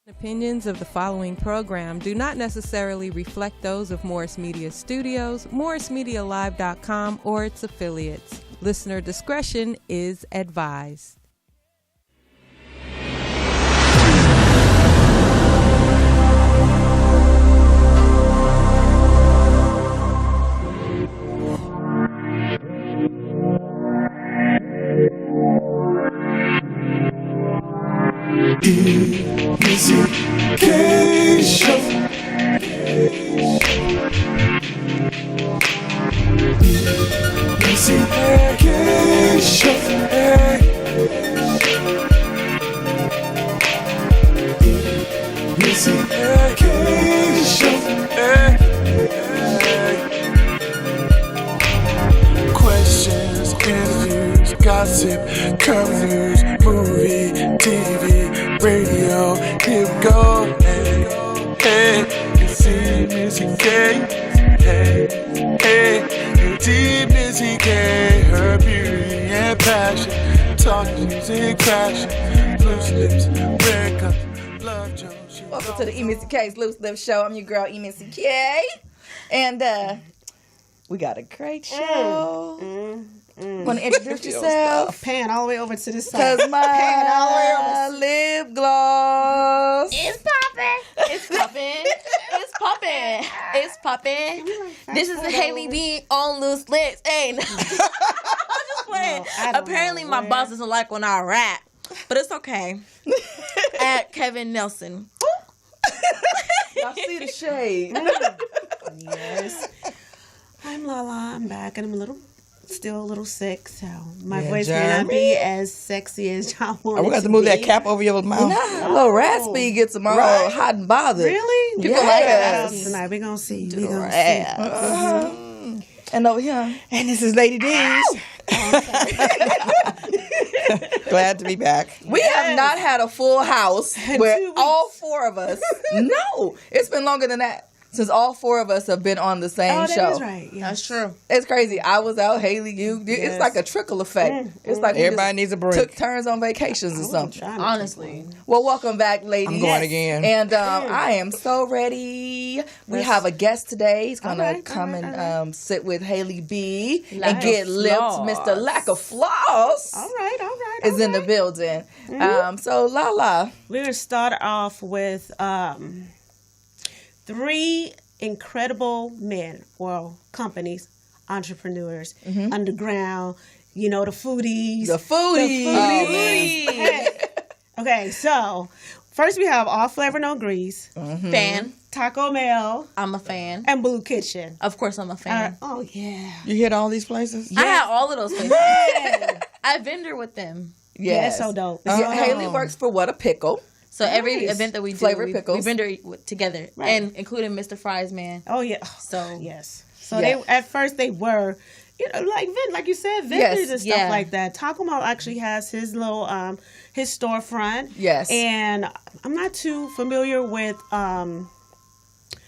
Opinions of the following program do not necessarily reflect those of Morris Media Studios, MorrisMediaLive.com, or its affiliates. Listener discretion is advised. EmissyK show. EmissyK show. EmissyK show. Questions, interviews, gossip, current news, movie, TV, radio. Here we go. Hey, it's EmissyK. Hey, it's EmissyK. Her beauty and passion. Talk music, passion. Loose lips, red cup, love Jones. Welcome to the EmissyK's Loose Lips Show. I'm your girl, EmissyK. And we got a great show. Want to introduce yourself? Pan all the way over to the side. Because my lip gloss. It's popping. It's popping. It's popping. It's popping. This is Haley B on Loose Lips. Hey, I'm just playing. Apparently, my boss doesn't like when I rap, but it's okay. At Kevin Nelson. Y'all see the shade. Yes. I'm LaLa. I'm back, and I'm still a little sick, so my Yeah, voice may not be as sexy as y'all want. We got to move that cap over your mouth. A little raspy gets them all hot and bothered. Really? People like us us. tonight. We're gonna see. We're gonna see. And over here. And this is Laddeez. Glad to be back. We have not had a full house where all four of us. No, it's been longer than that. Since all four of us have been on the same show. That is right. Yes. That's true. It's crazy. I was out, Haley, you. Yes. It's like a trickle effect. It's like Everybody needs a break. took turns on vacations or something. Honestly. Well, welcome back, ladies. I'm going again. And I am so ready. We have a guest today. He's going to come and sit with Haley B. and get lipped. Mr. Lack of Floss All right. is in the building. So, LaLa. We're gonna start off with 3 incredible men, companies, entrepreneurs, underground, the foodies. The foodies. Okay, so first we have All Flavor No Grease, Fan. Taco Bell, I'm a fan. and Blue Kitchen. Of course, I'm a fan. Oh yeah. You hit all these places? I had all of those places. I vendor with them. Yeah, it's so dope. Yeah, Haley works for What a Pickle. So every event that we do, Flavored we pickles. vendor together, Right. and including Mr. Fry's man. Oh yeah. So Yes. So Yeah. they at first they were, like you said, vendors and stuff yeah. like that. Taco Bell actually has his little his storefront. Yes. And I'm not too familiar with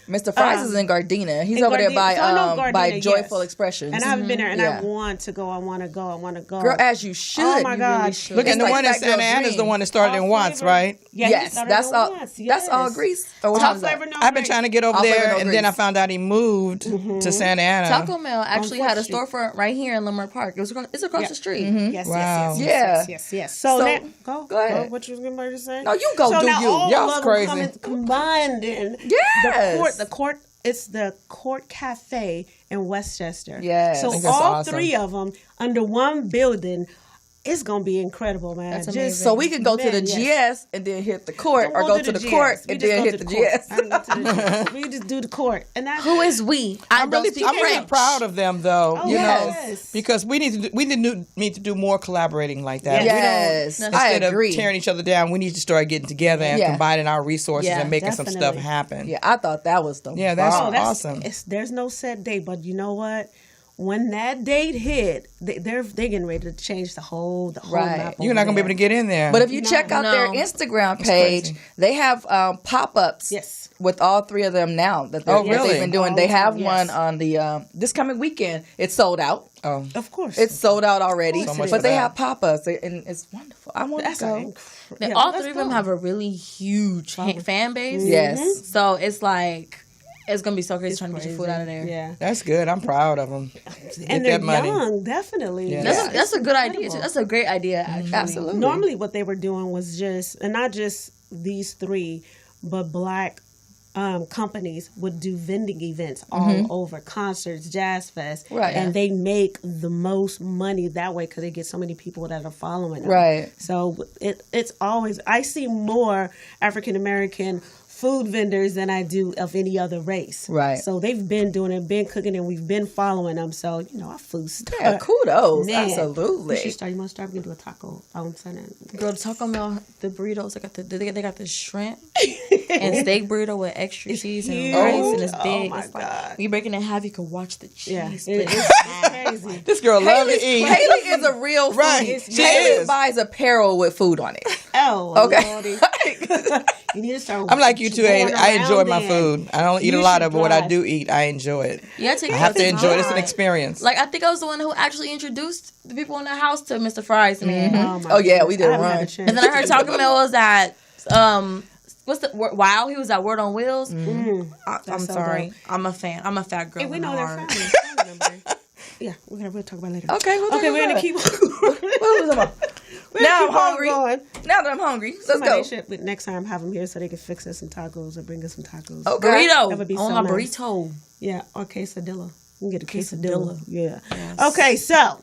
Mr. Fries is in Gardena. He's in over there Gardena. by So I know Gardena, by Joyful yes. Expressions. and I haven't been there, and Yeah. I want to go. I want to go. Girl, as you should. Oh my You God. really should. Look, and It's the like one in back your Santa Ana is the dream. one that started All in Watts, flavor. right? Yeah, he Yes, started that's on all. once, That's all yes. grease. Or what All is that? Flavor No I've been Grease. trying to get over All there, Flavor No and then I Grease. found out he moved to Santa Ana. Taco Bell actually had a 4th Street. storefront right here in Leimert Park. It's across the street. Yes, Wow. yes. So now, go ahead. What you was going to say? No, you go so do now you. all Y'all's of them crazy. combined in Yes. the court. It's the Court Cafe in Westchester. Yes. So I think that's all awesome. 3 of them under one building. It's gonna be incredible, man. That's amazing. So we could go to the yes. GS and then hit the court, Don't or go to the court GS. We and just then go hit to the court. GS. I don't go to the GS. We just do the court, and that's Who is we? I I'm don't really, speak I'm really French. proud of them, though. You yes. know, because we need to do more collaborating like that. Yes, We don't, I instead agree. of tearing each other down, we need to start getting together and Yeah. combining our resources Yeah, and making some stuff definitely. happen. Yeah, I thought that was the Yeah, that's bomb. awesome. There's no set date, but you know what? When that date hit, they're getting ready to change the whole Right. map. You're not going to be able to get in there. But if you check out their No. Instagram page, crazy. they have pop-ups Yes. with all 3 of them now that Oh, they've really? been doing. All They the have time, one yes. on the this coming weekend. It's sold out. oh, Of course. It's sold out already. So much But for they that. have pop-ups, and it's wonderful. I want to That's go. right. all three of them have a really huge fan base. Yes. So it's like, it's going to be so crazy trying to get your food out of there. Yeah. That's good. I'm proud of them. And they're young, definitely. Yeah. That's a good idea, too. That's a great idea, actually. Absolutely. Normally what they were doing was just, and not just these three, but black companies would do vending events all over, concerts, jazz fest, Right. and they make the most money that way because they get so many people that are following them. Right. So it's always, I see more African American food vendors than I do of any other race. Right. So they've been doing it, been cooking, and we've been following them. So, our food stuff. Yeah, kudos. Man. Absolutely. You want to start? We can do a taco on Sunday. Girl, the Taco Bell, the burritos, they got the shrimp and steak burrito with extra cheese and rice, and it's big. Oh, it's my like, God. when you break it in half, you can watch the cheese. Yeah, split. it's crazy. This girl loves to eat. Haley is a real foodie. Right. She Haley is. buys apparel with food on it. Oh, Okay. Lordy. You need to start. I'm like you too, Haley. I enjoy my then. food. I don't eat You a lot should of it, but what I drive. do eat, I enjoy it. Yeah, take I have to your enjoy it. It's an time. experience. Like, I think I was the one who actually introduced the people in the house to Mr. Fry's, man. my Oh, yeah, we goodness. did I haven't had run. a chance. And then I heard Taco Bell was at, what's the, Wow, he was at Word on Wheels. I'm so sorry. dope. I'm a fan. I'm a fat girl. Hey, we in know my they're heart. family. Yeah, we'll talk about it later. Okay, Okay, we're gonna keep. Now I'm hungry. Going. Now that I'm hungry, let's Somebody go. should next time have them here so they can fix us some tacos or bring us some tacos. Okay. Burrito. That would be on so my nice. burrito. Yeah, or quesadilla. You can get a quesadilla. Yeah. Okay, so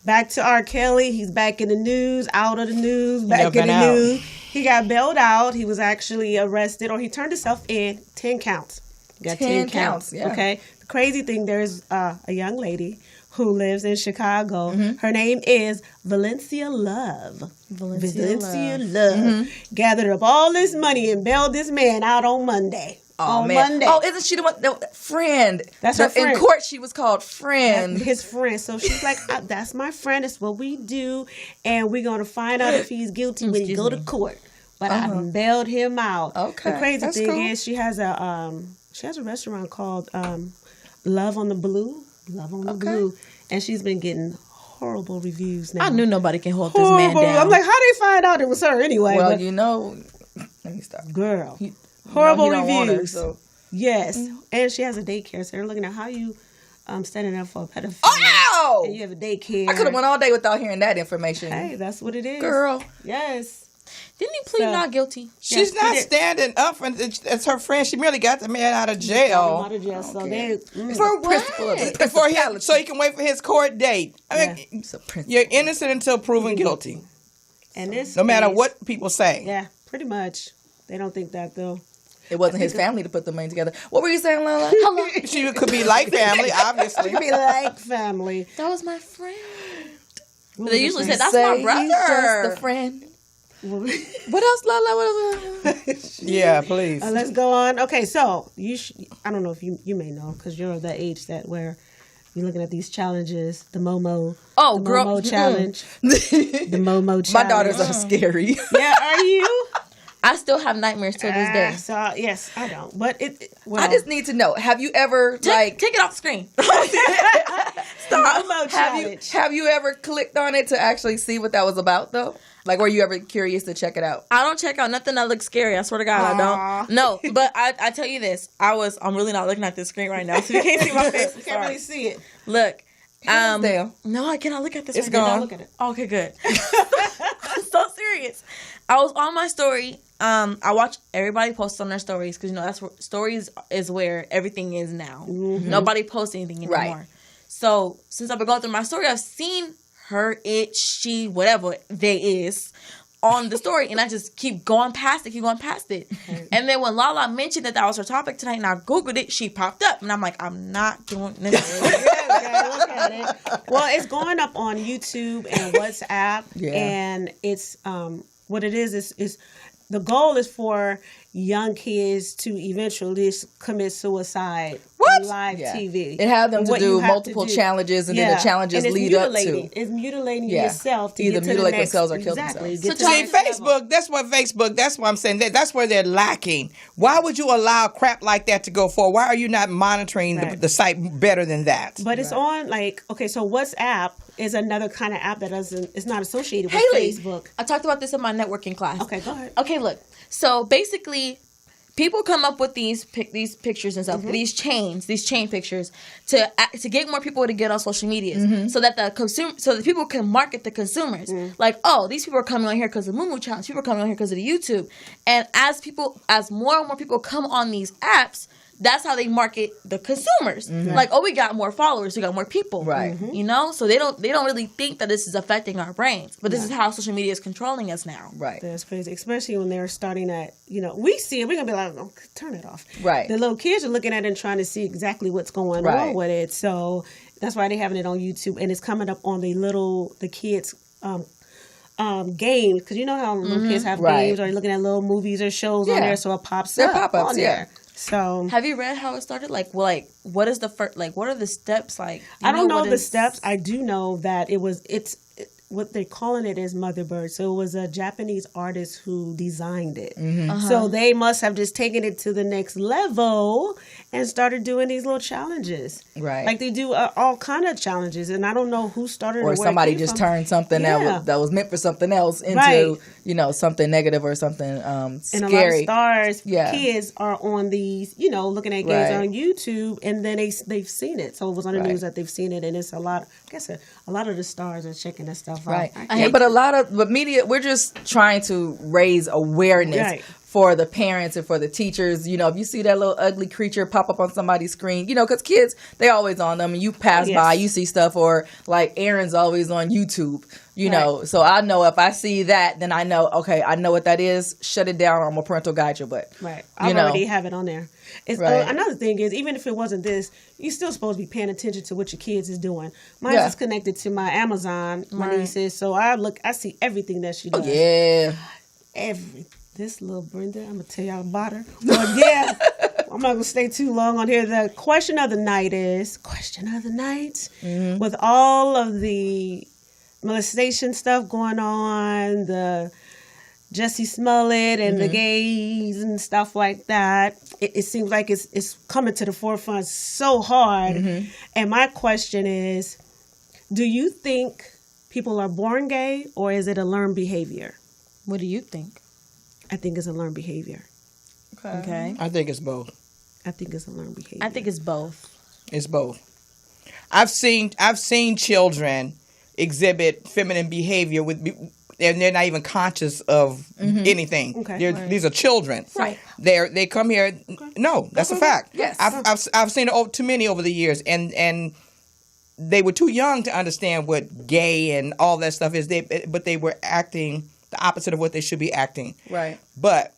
back to R. Kelly. He's back in the news, out of the news, back in been the out. news. He got bailed out. He was actually arrested, or he turned himself in. 10 counts. Got 10 counts, yeah. Okay. The crazy thing, there's a young lady who lives in Chicago. Mm-hmm. Her name is Valencia Love. Valencia Love. Mm-hmm. Gathered up all this money and bailed this man out on Monday. Oh, man. Monday. Oh, isn't she the one? The friend. That's her friend. In court, she was called friend. His friend. So she's like, that's my friend. That's what we do. And we're going to find out if he's guilty when he go to court. But I bailed him out. Okay, The crazy that's thing cool. is she has a restaurant called Love on the Blue. Love on the Blue. And she's been getting horrible reviews now. I knew nobody can hold this man Horrible. down. I'm like, how they find out it was her anyway? Well, But you know, let me stop. girl. You Horrible know he don't want her, reviews. so. Yes. And she has a daycare. So they're looking at how you standing up for a pedophile. Oh, And you have a daycare. I could have went all day without hearing that information. Hey, that's what it is. Girl. Yes. Didn't he plead So- not guilty? She's not standing up for as her friend. She merely got the man out of jail Out of jail. So they, For principle of the before he, principality. so he can wait for his court date. I mean, It's a principle. you're innocent until proven guilty, and this no matter case- what people say. Yeah, pretty much. They don't think that though. It wasn't his family to put the money together. What were you saying, LaLa? She could be like family, obviously. Be like family. That was my friend. What They was usually it? say, that's Say my he's brother. just a friend. What else, LaLa? What else? Yeah, please. Let's go on. Okay, so I don't know if you may know because you're of that age that where you're looking at these challenges, the Momo. Oh, the girl. Momo challenge. The Momo challenge. My daughters are scary. Yeah, are you? I still have nightmares till this day. So yes, I don't. But well, I just need to know. Have you ever Take it off the screen. Momo challenge. have you ever clicked on it to actually see what that was about though? Like, were you ever curious to check it out? I don't check out nothing that looks scary. I swear to God, I don't. No, but I tell you this. I'm really not looking at this screen right now, so you can't see my face. You can't really see it. Look. Damn. No, I cannot look at this. It's right now. gone. Look at it. Okay, good. I'm so serious. I was on my story. I watch everybody post on their stories because that's where stories is where everything is now. Mm-hmm. Nobody posts anything anymore. Right. So since I've been going through my story, I've seen her, it, she, whatever they is on the story, and I just keep going past it. And then when LaLa mentioned that was her topic tonight, and I Googled it, she popped up, and I'm like, I'm not doing this. Yeah, look at it. Well, it's going up on YouTube and WhatsApp, and it's what it is the goal is for young kids to eventually commit suicide. What? What? live TV. It had them And to what you do have to multiple do. challenges, and then the challenges And it's lead up mutilating. to. It's mutilating Yeah. yourself to Either get to mutilate the next, themselves or kill exactly, themselves. get So to See, the next Facebook, that's what I'm saying. That's where they're lacking. Why would you allow crap like that to go forward? Why are you not monitoring Right. the site better than that? But it's on so WhatsApp is another kind of app that it's not associated with Haley, Facebook. I talked about this in my networking class. Okay, go ahead. Okay, look. So basically, people come up with these pictures and stuff, these chain pictures to get more people to get on social media, so that the people can market the consumers. Like, oh, these people are coming on here because of Moo Challenge. People are coming on here because of the YouTube. And as more and more people come on these apps, that's how they market the consumers. Like, oh, we got more followers, we got more people. Right. You know? So they don't really think that this is affecting our brains. But this is how social media is controlling us now. Right. That's crazy, especially when they're starting at, we see it, we're going to be like, oh, turn it off. Right. The little kids are looking at it and trying to see exactly what's going Right. on with it. So that's why they're having it on YouTube. And it's coming up on the kids' games. Because you know how little kids have Right. games or looking at little movies or shows on Yeah. there. So it pops They're up pop-ups, on yeah. there. So Have you read how it started? Like what is the first? Like, what are the steps? Like, I don't know what the is- steps. I do know that what they're calling it is Mother Bird. So it was a Japanese artist who designed it. So they must have just taken it to the next level and started doing these little challenges. Right. Like they do all kind of challenges, and I don't know who started Or where it somebody came just from. turned something Yeah. that was meant for something else into, Right. Something negative or something And scary. a lot of stars, Yeah. kids are on these, looking at games Right. on YouTube, and then they've seen it. So it was on the Right. news that they've seen it, and it's a lot. I guess a lot of the stars are checking that stuff Right. out. Yeah, but media, we're just trying to raise awareness Right. for the parents and for the teachers. If you see that little ugly creature pop up on somebody's screen, because kids, they always on them, and you pass Yes. by, you see stuff, or like Aaron's always on YouTube, know. Right. So I know if I see that, then I know, okay, I know what that is. Shut it down, or I'm gonna parental guide your butt. Right. I already have it on there. It's Right. another thing is, even if it wasn't this, you're still supposed to be paying attention to what your kids is doing. Mine Yeah. is connected to my Amazon, my nieces, so I see everything that she does. Yeah. This little Brenda, I'm gonna tell y'all about her. But yeah, I'm not gonna stay too long on here. The question of the night is with all of the molestation stuff going on, the Jussie Smollett and the gays and stuff like that. It seems like it's coming to the forefront so hard. And my question is, do you think people are born gay, or is it a learned behavior? What do you think? I think it's a learned behavior. Okay. I think it's both. I think it's a learned behavior. I think it's both. It's both. I've seen children exhibit feminine behavior and they're not even conscious of anything. Okay. These are children. Right. They come here. No, that's a fact. Yes. I've seen too many over the years, and they were too young to understand what gay and all that stuff is. But they were acting the opposite of what they should be acting. Right. But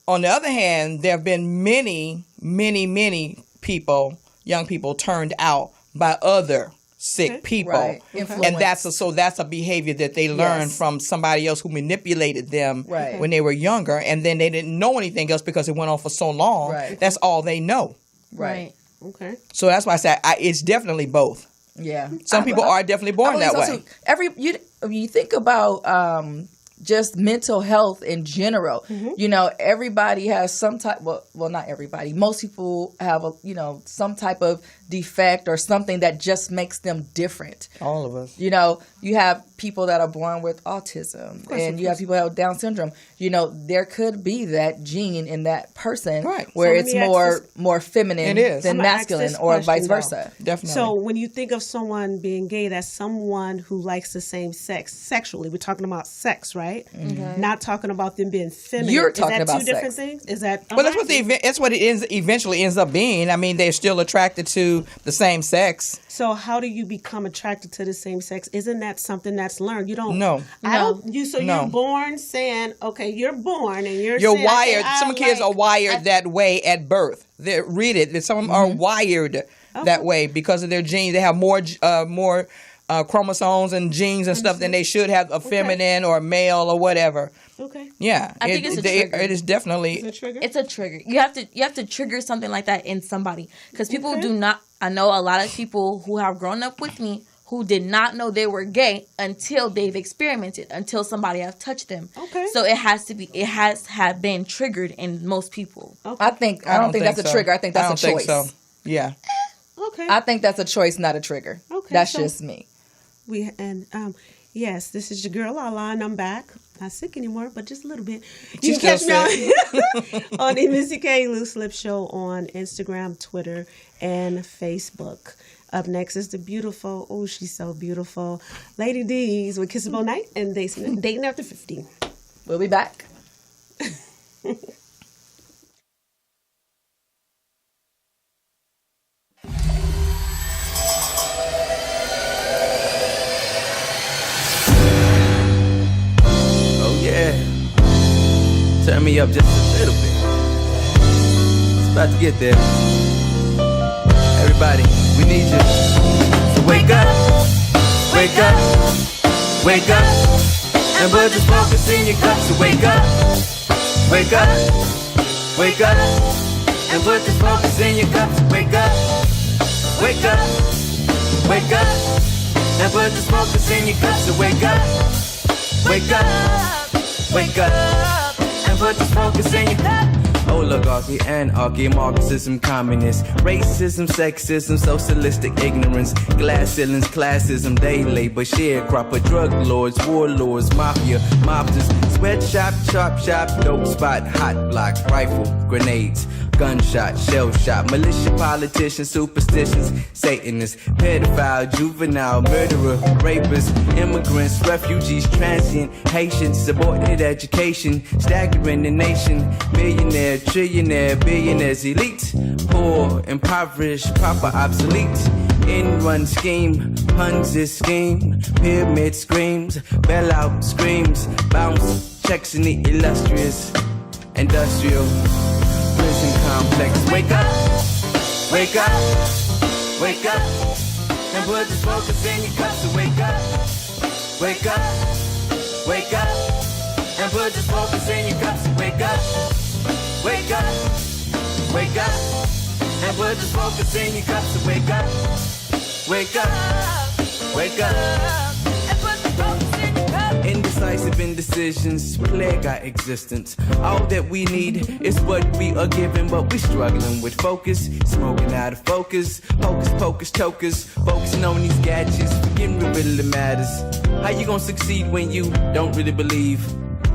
on the other hand, there have been many, many, many people, young people, turned out by other sick people. Right. And that's a behavior that they learned from somebody else who manipulated them when they were younger, and then they didn't know anything else because it went on for so long. Right. That's all they know. Right. Okay. So that's why I said it's definitely both. Yeah. Some people are definitely born that way. You think about just mental health in general. Everybody has some type. Well, not everybody. Most people have some type of defect or something that just makes them different. All of us. You have people that are born with autism, and you have people that have Down syndrome. There could be that gene in that person, Right. where So let it's more feminine It is. than I'ma ask masculine, this or question, vice though. versa. Definitely. So when you think of someone being gay, that's someone who likes the same sex sexually. We're talking about sex, right? Not talking about them being feminine. You're talking is that about two different sex. things? Is that well, that's what it eventually ends up being. I mean, they're still attracted to the same sex. So how do you become attracted to the same sex? Isn't that something that's learned? You don't. No. I don't. No. You're born saying, okay, you're born and you're You're saying, wired. okay, Some kids are wired that way at birth. Read it. Some of them are wired that way because of their genes. They have more chromosomes and genes and stuff than they should have, a feminine or a male or whatever. Okay. Yeah, I think it's a trigger. It is definitely. Is it a trigger? It's a trigger. You have to trigger something like that in somebody, because people do not. I know a lot of people who have grown up with me who did not know they were gay until they've experimented, until somebody has touched them. Okay. So it has have been triggered in most people. I don't think that's a trigger. I think that's a choice. Think so. Yeah. Okay. I think that's a choice, not a trigger. Okay, That's so- just me. Yes, this is your girl LaLa, and I'm back. Not sick anymore, but just a little bit. She's You can still catch me on EmissyK Loose Lip Show on Instagram, Twitter, and Facebook. Up next is the beautiful, oh, she's so beautiful, Laddeez with Kissable Night and Dating After 50. We'll be back. Oh yeah. Turn me up just a little bit. It's about to get there. Everybody, we need you. So wake up, wake up, wake up. And put this focus in your cup. So wake up, wake up, wake up. And put this focus in your cup. So wake up, wake up, wake up. And put this focus in your cup. So wake up, wake up, wake up. And put this focus in your cup. Oligarchy, anarchy, Marxism, communist, racism, sexism, socialistic ignorance, glass ceilings, classism, day labor, sharecropper, drug lords, warlords, mafia, mobsters, sweatshop, chop shop, dope spot, hot block, rifle, grenades, gunshot, shell shot, militia, politicians, superstitions, Satanists, pedophile, juvenile, murderer, rapists, immigrants, refugees, transient, Haitians, subordinate education, staggering the nation, millionaire, trillionaire, billionaires, elite, poor, impoverished, proper, obsolete, in-run scheme, Ponzi scheme, pyramid screams, bailout screams, bounce checks in the illustrious, industrial, prison complex. Wake up, wake up, wake up, and put this focus in your cup. So wake up, wake up, wake up, and put this focus in your cup. So wake up, wake up, wake up, and put this focus in your cup. So wake up, wake up, wake up, and put the focus in your cup. Indecisive indecisions plague our existence. All that we need is what we are given, but we struggling with focus, smoking out of focus, hocus pocus chokers, focusing on these gadgets, forgetting what really matters. How you gonna succeed when you don't really believe?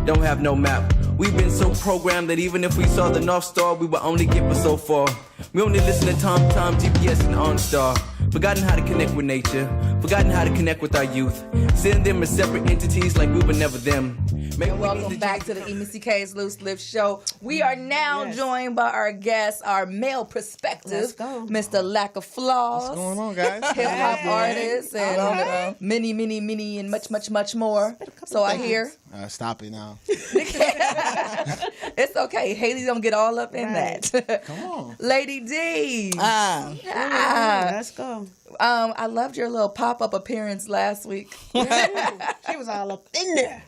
Don't have no map. We've been so programmed that even if we saw the North Star, we would only get us so far. We only listen to Tom, GPS, and OnStar. Forgotten how to connect with nature. Forgotten how to connect with our youth. Seeing them as separate entities like we were never them. And welcome back to the EmissyK's Loose Lip Show. We are now joined by our guest, our male perspective, Let's go. Mr. Lack of Flaws. What's going on, guys? Hip hop artist and many, and much more. So I hear. Stop it now. It's okay. Haley don't get all up in that. Come on. Lady D. Let's go. I loved your little pop-up appearance last week. She was all up in there.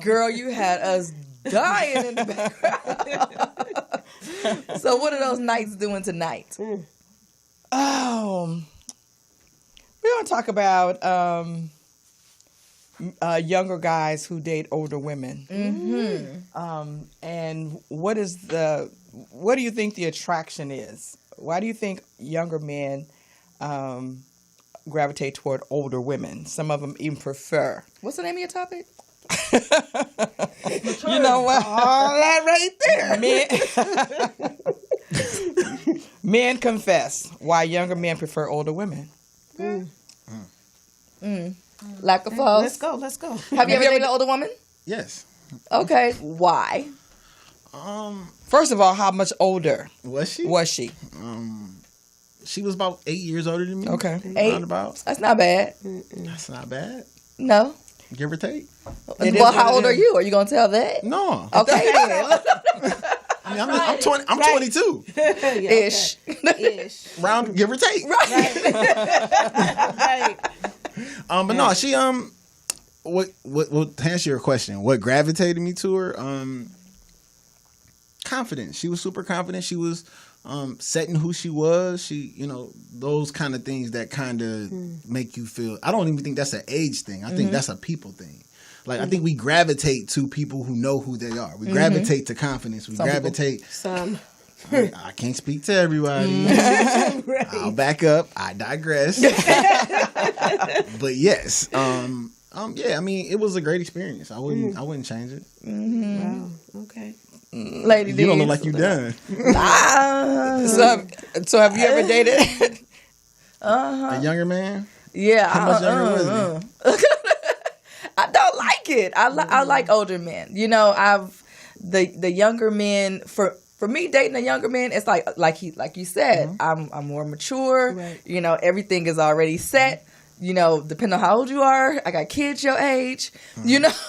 Girl, you had us dying in the background. So what are those nights doing tonight? We're going to talk about younger guys who date older women. Mm-hmm. And what do you think the attraction is? Why do you think younger men gravitate toward older women? Some of them even prefer. What's the name of your topic? You know what? All that right there. Men confess why younger men prefer older women. Lack of falls. Let's go. Have you ever dated an older woman? Yes. Okay. Why? First of all, how much older Was she? was she? She was about 8 years older than me. Okay. 8? Roundabout. That's not bad. That's not bad. No. Give or take. It is Well, what how it old is. are you? Are you going to tell that? No. Okay. I mean, I'm 20. I'm 22. Ish. Round, give or take. Right. Right. But no, she to answer your question, what gravitated me to her? Confidence. She was super confident. She was setting who she was. She, those kind of things that kind of make you feel. I don't even think that's an age thing. I think that's a people thing. Like I think we gravitate to people who know who they are. We gravitate to confidence. We gravitate. I can't speak to everybody. Right. I'll back up. I digress. But yes, yeah. I mean, it was a great experience. I wouldn't change it. Wow. Okay. Lady, you don't look like you done. So have you ever dated a younger man? Yeah. How much younger was he? I don't like it. I like older men. I've the younger men for me dating a younger man. It's like you said. I'm more mature. Right. Everything is already set. Depending on how old you are, I got kids your age.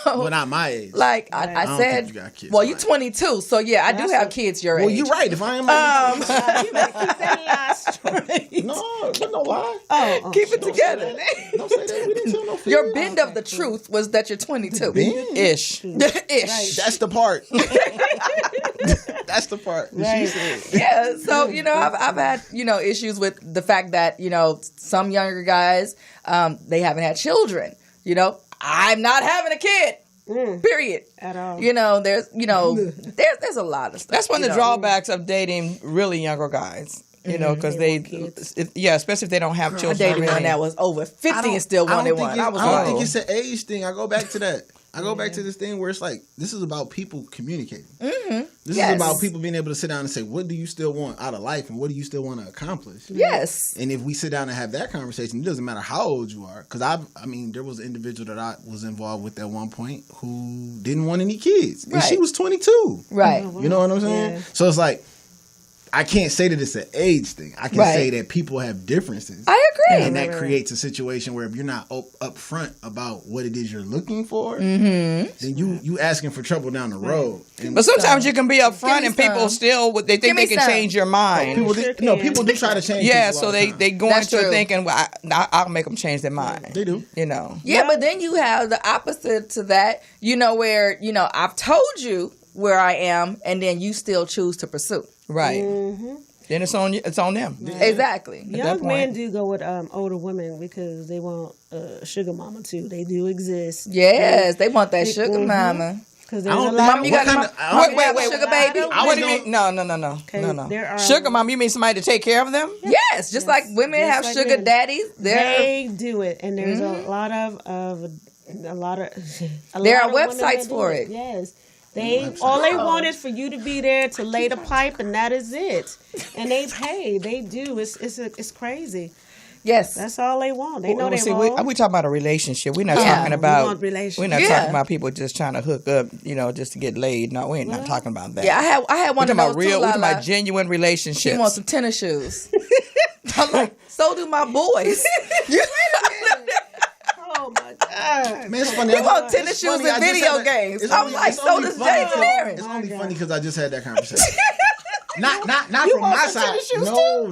Well, not my age. Like I I don't said, think you got kids well, you're 22, so yeah, I do have kids your age. Well, you're right. If I am, You better keep that lie straight. no lie. Oh, keep it together. Don't say that. We didn't tell no fear. Your bend of the truth was that you're 22. ish? Ish. That's the part. That's the part. Right. She said. Yeah. So I've had issues with the fact that some younger guys they haven't had children. I'm not having a kid. Period. At all. There's there's a lot of stuff. That's one of the drawbacks of dating really younger guys. Because especially if they don't have I children. dated already. one that was over 50 and still wanted one. I don't think it's an age thing. I go back to that. I go back to this thing where it's like, this is about people communicating. This is about people being able to sit down and say, what do you still want out of life and what do you still want to accomplish? Yes. And if we sit down and have that conversation, it doesn't matter how old you are. Because there was an individual that I was involved with at one point who didn't want any kids. And she was 22. Right. You know what I'm saying? Yeah. So it's like, I can't say that it's an age thing. I can say that people have differences. I agree. And that creates a situation where if you're not upfront about what it is you're looking for, then you asking for trouble down the road. And But sometimes you can be upfront and people still they think they can change your mind. People do try to change. Yeah, people so all the time. they go That's into it true. thinking, well, I'll make them change their mind. They do. Yeah, but then you have the opposite to that, where, I've told you where I am and then you still choose to pursue. Right. Then it's on you. It's on them. Right. Exactly. Young men do go with older women because they want sugar mama too. They do exist. Yes, they want that sugar mama. Because there's a lot of you got wait, sugar baby. What do you mean? No. there are- Sugar mom, you mean somebody to take care of them? Yes, just like women Just have like sugar men. daddies. They do it, and there's a lot of There are women websites that do for it. Yes. All they want is for you to be there to lay the pipe, and that is it. And they pay. They do. It's crazy. Yes. That's all they want. They know Well, they see, want. we talking about a relationship. We're not Yeah. talking We about. want relationship. We're not Yeah. talking about people just trying to hook up, just to get laid. No, we ain't not talking about that. Yeah, I had one We're of talking those about real. too, We're talking LaLa. about genuine She relationships. wants some tennis shoes. I'm like, so do my boys. Oh my God. Man, it's funny. He want tennis shoes funny, and I just video had that- games. it's I'm only- like, it's so only does funny Jay 'cause- Clarence. It's only funny because I just had that conversation. Not from my side. No. Slow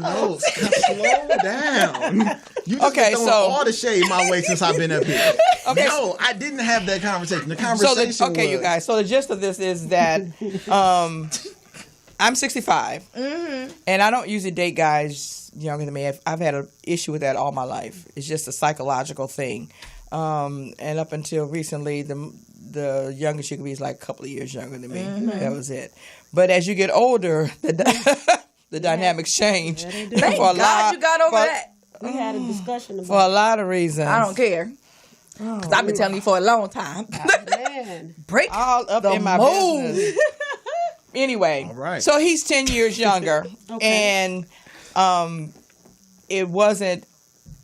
down. You just been throwing all the shade my way since I've been up here. Okay. No, I didn't have that conversation. The conversation was, you guys. So the gist of this is that I'm 65, and I don't usually date guys younger than me. I've had an issue with that all my life. It's just a psychological thing, and up until recently, the youngest you could be is like a couple of years younger than me. That was it. But as you get older, the dynamics change. Thank God you got over that. We had a discussion For a about lot of reasons. I don't care. Because I've been telling you for a long time. man. Break all up the in my mold. business. Anyway, All right. so he's 10 years younger, and it wasn't,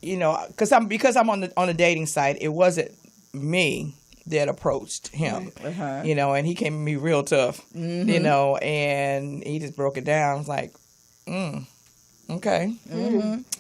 because I'm on the dating site. It wasn't me that approached him, and he came at me real tough, and he just broke it down. I was like, okay,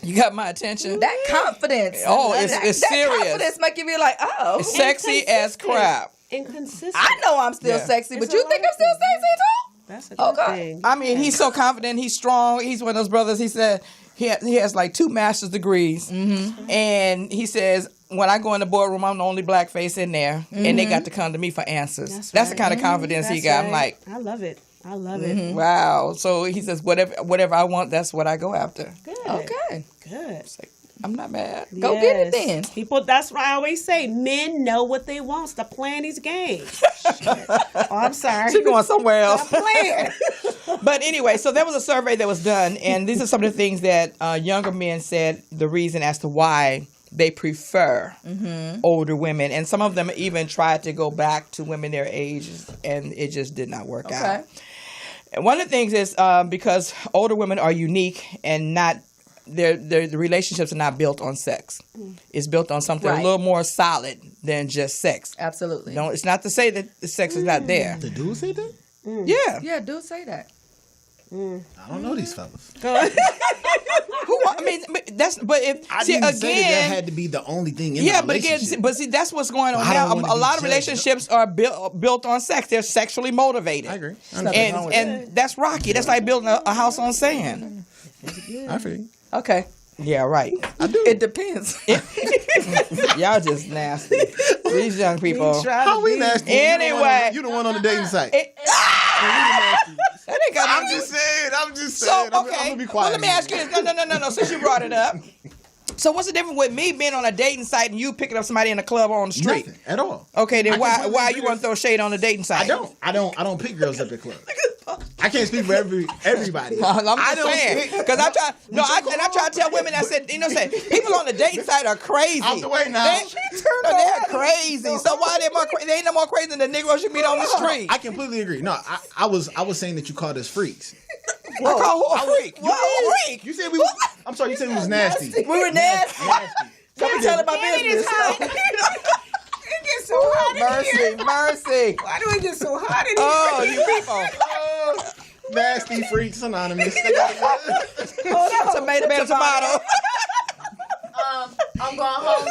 you got my attention. That confidence. Oh, it's that serious. confidence make you be like, oh. Sexy as crap. Inconsistent. I know I'm still Yeah. sexy, but It's you a think lot I'm still of sexy too? That's a Oh, good God. thing. I mean, he's so confident. He's strong. He's one of those brothers. He said he has like 2 master's degrees, and he says when I go in the boardroom, I'm the only black face in there, and they got to come to me for answers. That's the kind of confidence he got. I'm like, I love it. I love it. Wow. So he says, whatever I want, that's what I go after. Good. Okay. Good. It's like, I'm not mad. Go get it then. People, that's why I always say men know what they want. Stop playing these games. Oh, I'm sorry. She's going somewhere else. Stop playing. But anyway, so there was a survey that was done, and these are some of the things that younger men said the reason as to why they prefer older women. And some of them even tried to go back to women their age, and it just did not work out. And one of the things is because older women are unique and not their relationships are not built on sex. It's built on something a little more solid than just sex. Absolutely. No, it's not to say that the sex is not there. The dude say that? Yeah. Yeah, dude, say that. I don't know these fellas. I mean, but if I see didn't again, say that had to be the only thing in the but again, relationship. see, that's what's going on I now. don't wanna A be lot of judged. relationships are built on sex. They're sexually motivated. I agree. And that's rocky. That's like building a house on sand. I feel you. Okay. Yeah, right. It depends. Y'all just nasty. These young people. How we nasty? Anyway. You the one on the dating site. That ain't got I'm nothing just saying. I'm just So, saying. I'm okay. gonna be Well, quiet. let me ask you this. No. Since you brought it up. So what's the difference with me being on a dating site and you picking up somebody in a club or on the street? Nothing at all. Okay, then I why completely you want to throw shade on the dating site? I don't pick girls up at clubs. I can't speak for everybody. I'm I just don't saying pick- because I try to tell women. I said, people on the dating site are crazy. Out the way now. They're crazy. So why they ain't no more crazy than the Negroes you meet on the street? I completely agree. No, I was saying that you called us freaks. I call who a freak? You a freak? You said we. I'm sorry. You said we was nasty. We were nasty. Come tell about business. It gets so hot in here. Mercy. Why do it get so hot in here? Oh, you people. Nasty Freaks Anonymous. Tomato, tomato. I'm going home.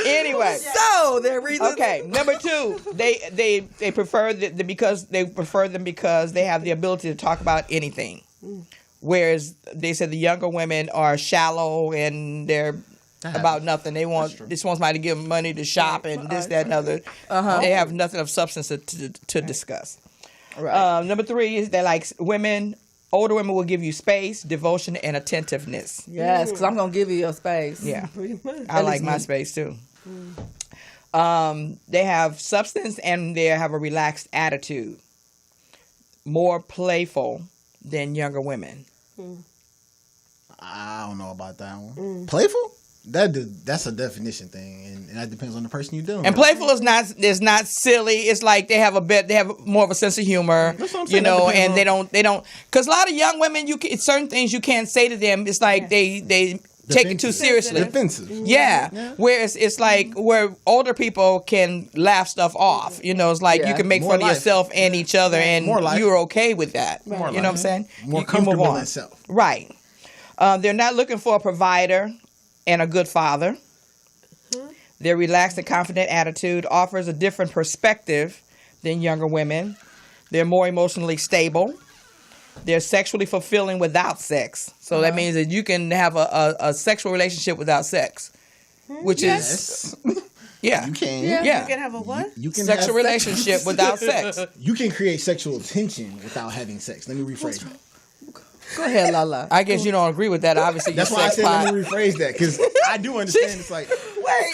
Anyway, So their reason. okay. Number 2, they prefer because they have the ability to talk about anything, whereas they said the younger women are shallow and they're about nothing. They want somebody to give them money to shop and this, that, and other. They have nothing of substance to discuss. Right. Number 3 is that like older women will give you space, devotion, and attentiveness. Yes, because I'm gonna give you your space. Yeah, Pretty much. I like my space too. They have substance and they have a relaxed attitude. More playful than younger women. I don't know about that one. Playful? That's a definition thing, and that depends on the person you're dealing And with. playful is not silly. It's like they have more of a sense of humor, That's what I'm saying. That and depends they don't because a lot of young women certain things you can't say to them. It's like they take it too seriously. Defensive. Yeah. Whereas it's like where older people can laugh stuff off. It's like you can make More fun of life. yourself and each other, and More life. you're okay with that. More You know what I'm saying? More You move comfortable on. in self. Right. They're not looking for a provider and a good father. Their relaxed and confident attitude offers a different perspective than younger women. They're more emotionally stable. They're sexually fulfilling without sex. So that means that you can have a sexual relationship without sex, which is, yeah. You can. Yeah. You can have a what? You can Sexual have relationship without sex. You can create sexual tension without having sex. Let me rephrase that. Go ahead, LaLa. I guess you don't agree with that. Obviously, That's you're why I sex said pot. let me rephrase that, because I do understand it's like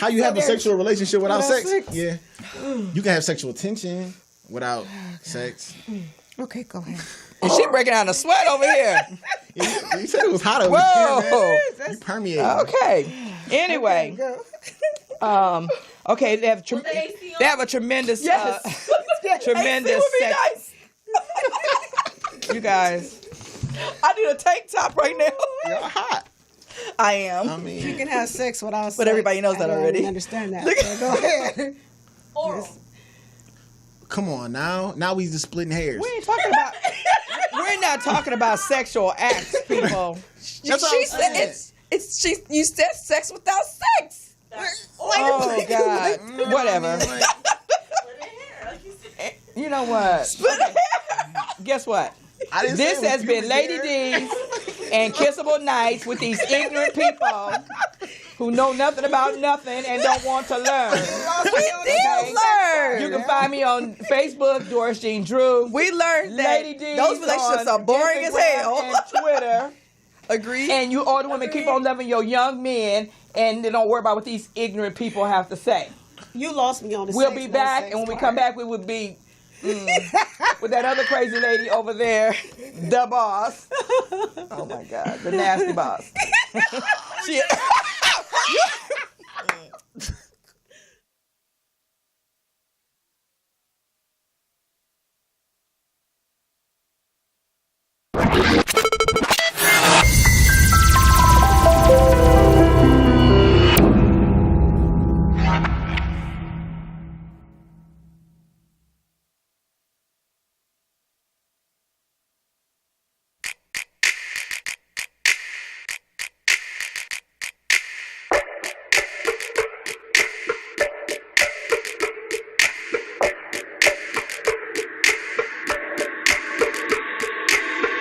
how you have a sexual relationship without sex. Yeah, you can have sexual tension without sex. Okay, go ahead. And she breaking out in a sweat over here. You said it was hot over Whoa. here, man. You permeate. Okay. Anyway. Okay. They have a tremendous, tremendous sex. You guys, I need a tank top right now. You're hot. I am. I mean, You can have sex without sex. But everybody knows that I don't already. understand that. So go ahead. Oral. come on now. Now we just splitting hairs. We ain't talking about. We're not talking about sexual acts, people. That's what I'm saying. You said sex without sex. Oh God. Whatever. You know what? Okay. Guess what? I didn't This say it has was been pubic Lady hair. D's and kissable nights with these ignorant people who know nothing about nothing and don't want to learn. We did learn. You can find me on Facebook, Doris Jean Drew. We learned that Lady D. those relationships are boring as hell. And Twitter. Agreed. And you older women keep on loving your young men, and they don't worry about what these ignorant people have to say. You lost me on the We'll sex, be no back, sex and when we part. come back, we will be with that other crazy lady over there, the boss. Oh my God, the nasty boss. She,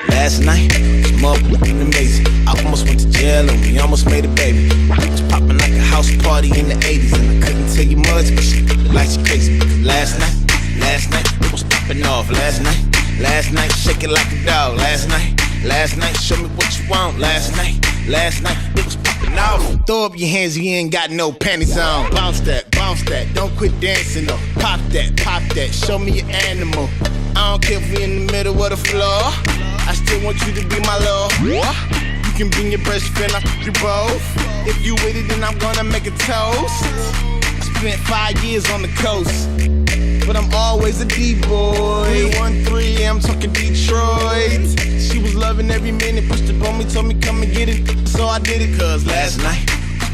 Last night was motherfucking amazing. I almost went to jail and we almost made a baby. It was popping like a house party in the 80s, and I couldn't tell you much, but she looked like she crazy. Last night it was popping off. Last night shake it like a dog. Last night show me what you want. Last night it was popping off. Throw up your hands if you ain't got no panties on. Bounce that, don't quit dancing though. Pop that, show me your animal. I don't care if we in the middle of the floor. I still want you to be my love. You can bring your best friend, I'll you both. If you with it, then I'm gonna make a toast. I spent 5 years on the coast, but I'm always a D-boy. 313, I'm talking Detroit. She was loving every minute, pushed up on me, told me come and get it. So I did it, cause last night,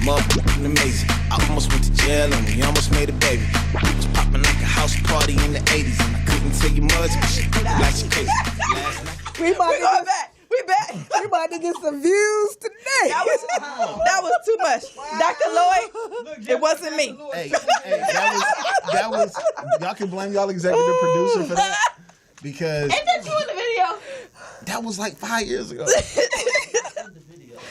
motherfucking amazing. I almost went to jail and we almost made a baby. It was popping like a house party in the 80s, and I couldn't tell you much, but she looked like she crazy. Last night. We back. We about to get some views today. That was too much. Dr. Lloyd, it wasn't me. Hey, that was y'all can blame y'all executive producer for that, because Ain't that you in the video? that was like 5 years ago.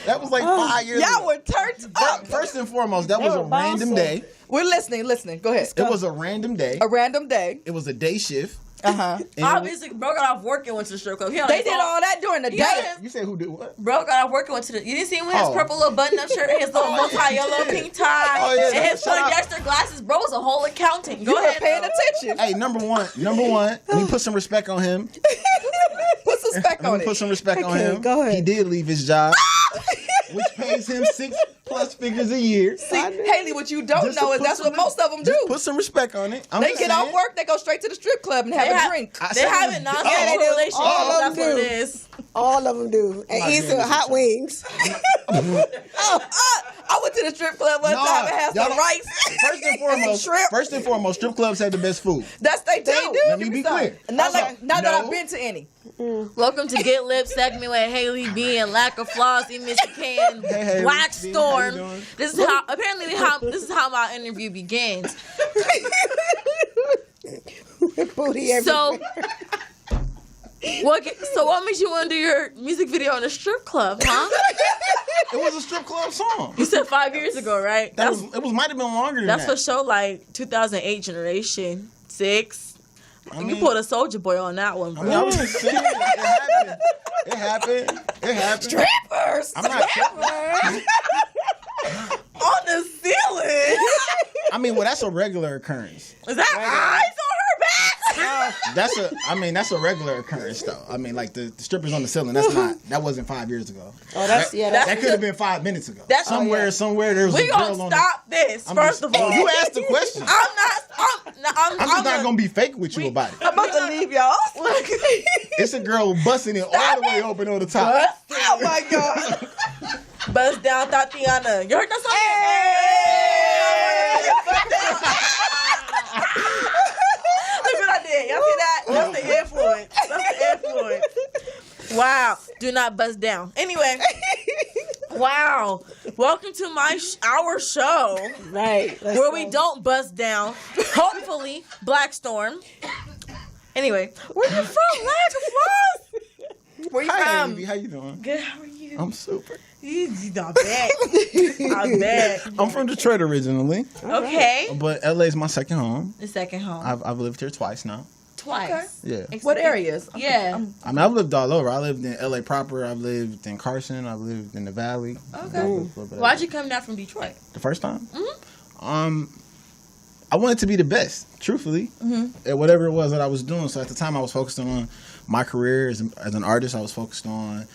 That was like 5 years ago. Y'all were turned up. First and foremost, that was a random day. We're listening. Go ahead. It was a random day. A random day. It was a day shift. Uh-huh. Obviously, bro got off work and went to the strip club. They did all that during the day. You said who did what? Bro got off work and went to the. You didn't see him with his purple little button-up shirt and his little multi-yellow pink tie and his polyester glasses. Bro was a whole accountant. Go ahead. Paying attention. Hey, number one. Let me put some respect on him. Put some respect on it. Put some respect on him. go ahead. He did leave his job, which pays him 6+ figures a year. See, Haley, what you don't know is that's what most of them do. Put some respect on it. They get off work, they go straight to the strip club and have a drink. They having non-sexual relationships. All of That's them what do. it is. All of them do. And eat some hot wings. I went to the strip club one time and had some rice. First and foremost, strip clubs have the best food. They do. Let me be clear. Not that I've been to any. Welcome to Get Lip segment with Haley B and Lack of Flaws, EmissyK and Hey, Black Steve, Storm. how you doing? This is how my interview begins. Booty So what makes you want to do your music video in a strip club, huh? It was a strip club song. You said 5 years ago, right? It might have been longer than That's that. for sure, like 2008 generation 6. You pulled a Soldier Boy on that one, bro. I mean, I'm just saying, it happened. Strippers. I'm not. On the ceiling. I mean, well, that's a regular occurrence. Is that eyes on her back? That's a regular occurrence though. I mean, like the strippers on the ceiling. That wasn't 5 years ago. Oh, that's That could have been 5 minutes ago. That's- somewhere there was a We girl gonna on stop this, first of all. You asked the question. I'm I'm just not gonna be fake with you about it. I'm about to leave y'all. It's a girl busting it all the way open on the top. Oh my God. Buzz down Tatiana. You heard that song? Look what I did. Y'all see that? That's the influence. Wow. Do not buzz down. Anyway. Wow. Welcome to our show. right. Where we don't buzz down. Hopefully, Black Storm. Anyway, where you from, Lack of Flaws? Where you Hi, from? baby. How you doing? Good. How are you? I'm super. He's not bad. I'm bad. I'm from Detroit originally, Okay. but LA is my second home. The second home. I've lived here twice now. Twice. Yeah. What areas? Yeah. I mean, I've lived all over. I lived in LA proper. I've lived in Carson. I've lived in the Valley. Okay. Why'd you come down from Detroit? The first time? I wanted to be the best, truthfully, at whatever it was that I was doing. So at the time, I was focused on my career as an artist. I was focused on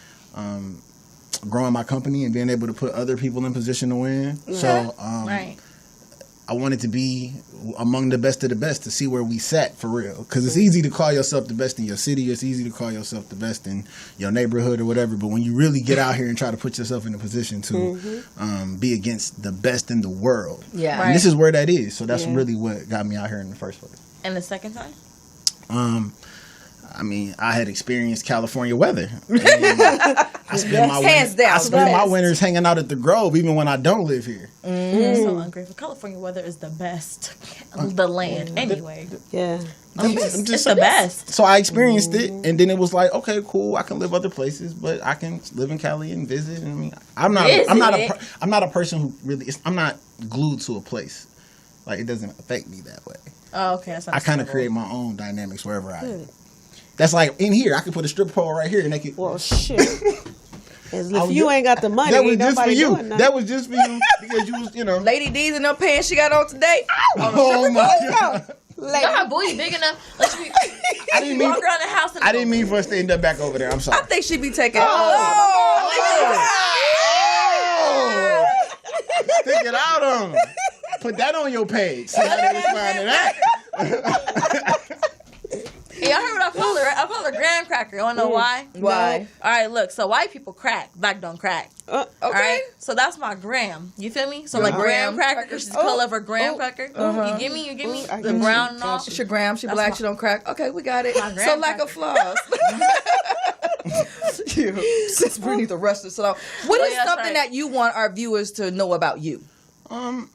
growing my company and being able to put other people in position to win. So Right. I wanted to be among the best of the best to see where we sat for real. Because it's easy to call yourself the best in your city. It's easy to call yourself the best in your neighborhood or whatever. But when you really get out here and try to put yourself in a position to be against the best in the world. Yeah. Right. And this is where that is. So that's really what got me out here in the first place. And the second time? I mean, I had experienced California weather. I spend my winters hanging out at the Grove, even when I don't live here. I'm so ungrateful. California weather is the best. The land, anyway. Yeah. It's the best. So I experienced it, and then it was like, okay, cool. I can live other places, but I can live in Cali and visit. I mean, I'm not a person who really. I'm not glued to a place. Like, it doesn't affect me that way. Oh, okay. That's I kind of create my own dynamics wherever I am. That's like in here. I could put a stripper pole right here, and they could. Well, shit. If you ain't got the money, that was ain't just for nobody you. doing nothing. That was just for you because you was, Lady D's in them pants she got on today. Oh my god! You know her booty big enough? Like she walk around the house. I didn't mean for us to end up back over there. I'm sorry. I think she be taking. Stick it out on them. Put that on your page. See how they respond to that. Y'all heard what I call her, right? I call her graham cracker. You wanna know why? Why? All right, look. So white people crack, black don't crack. Okay. All right, so that's my graham. You feel me? So like graham cracker, she's the color of her graham cracker. You give me the brown and all. It's your gram. She black. She don't crack. Okay, we got it. My So lack grandcracker. of flaws. Since Brittany the rest of the salon. What is that's something right. that you want our viewers to know about you? I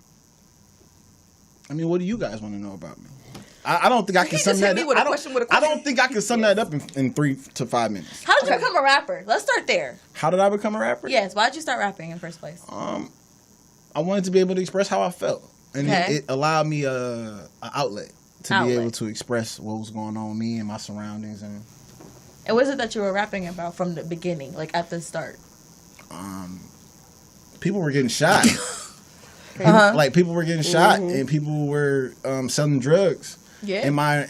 mean, what do you guys want to know about me? I don't think I can sum that up. I don't think I can sum that up in 3 to 5 minutes. How did you become a rapper? Let's start there. How did I become a rapper? Yes. Why did you start rapping in the first place? I wanted to be able to express how I felt, and Okay. it allowed me an outlet to be Outlet. able to express what was going on with me and my surroundings. And And what is it that you were rapping about from the beginning, like at the start? people were getting shot. Like people were getting shot, and people were selling drugs. Yeah. In my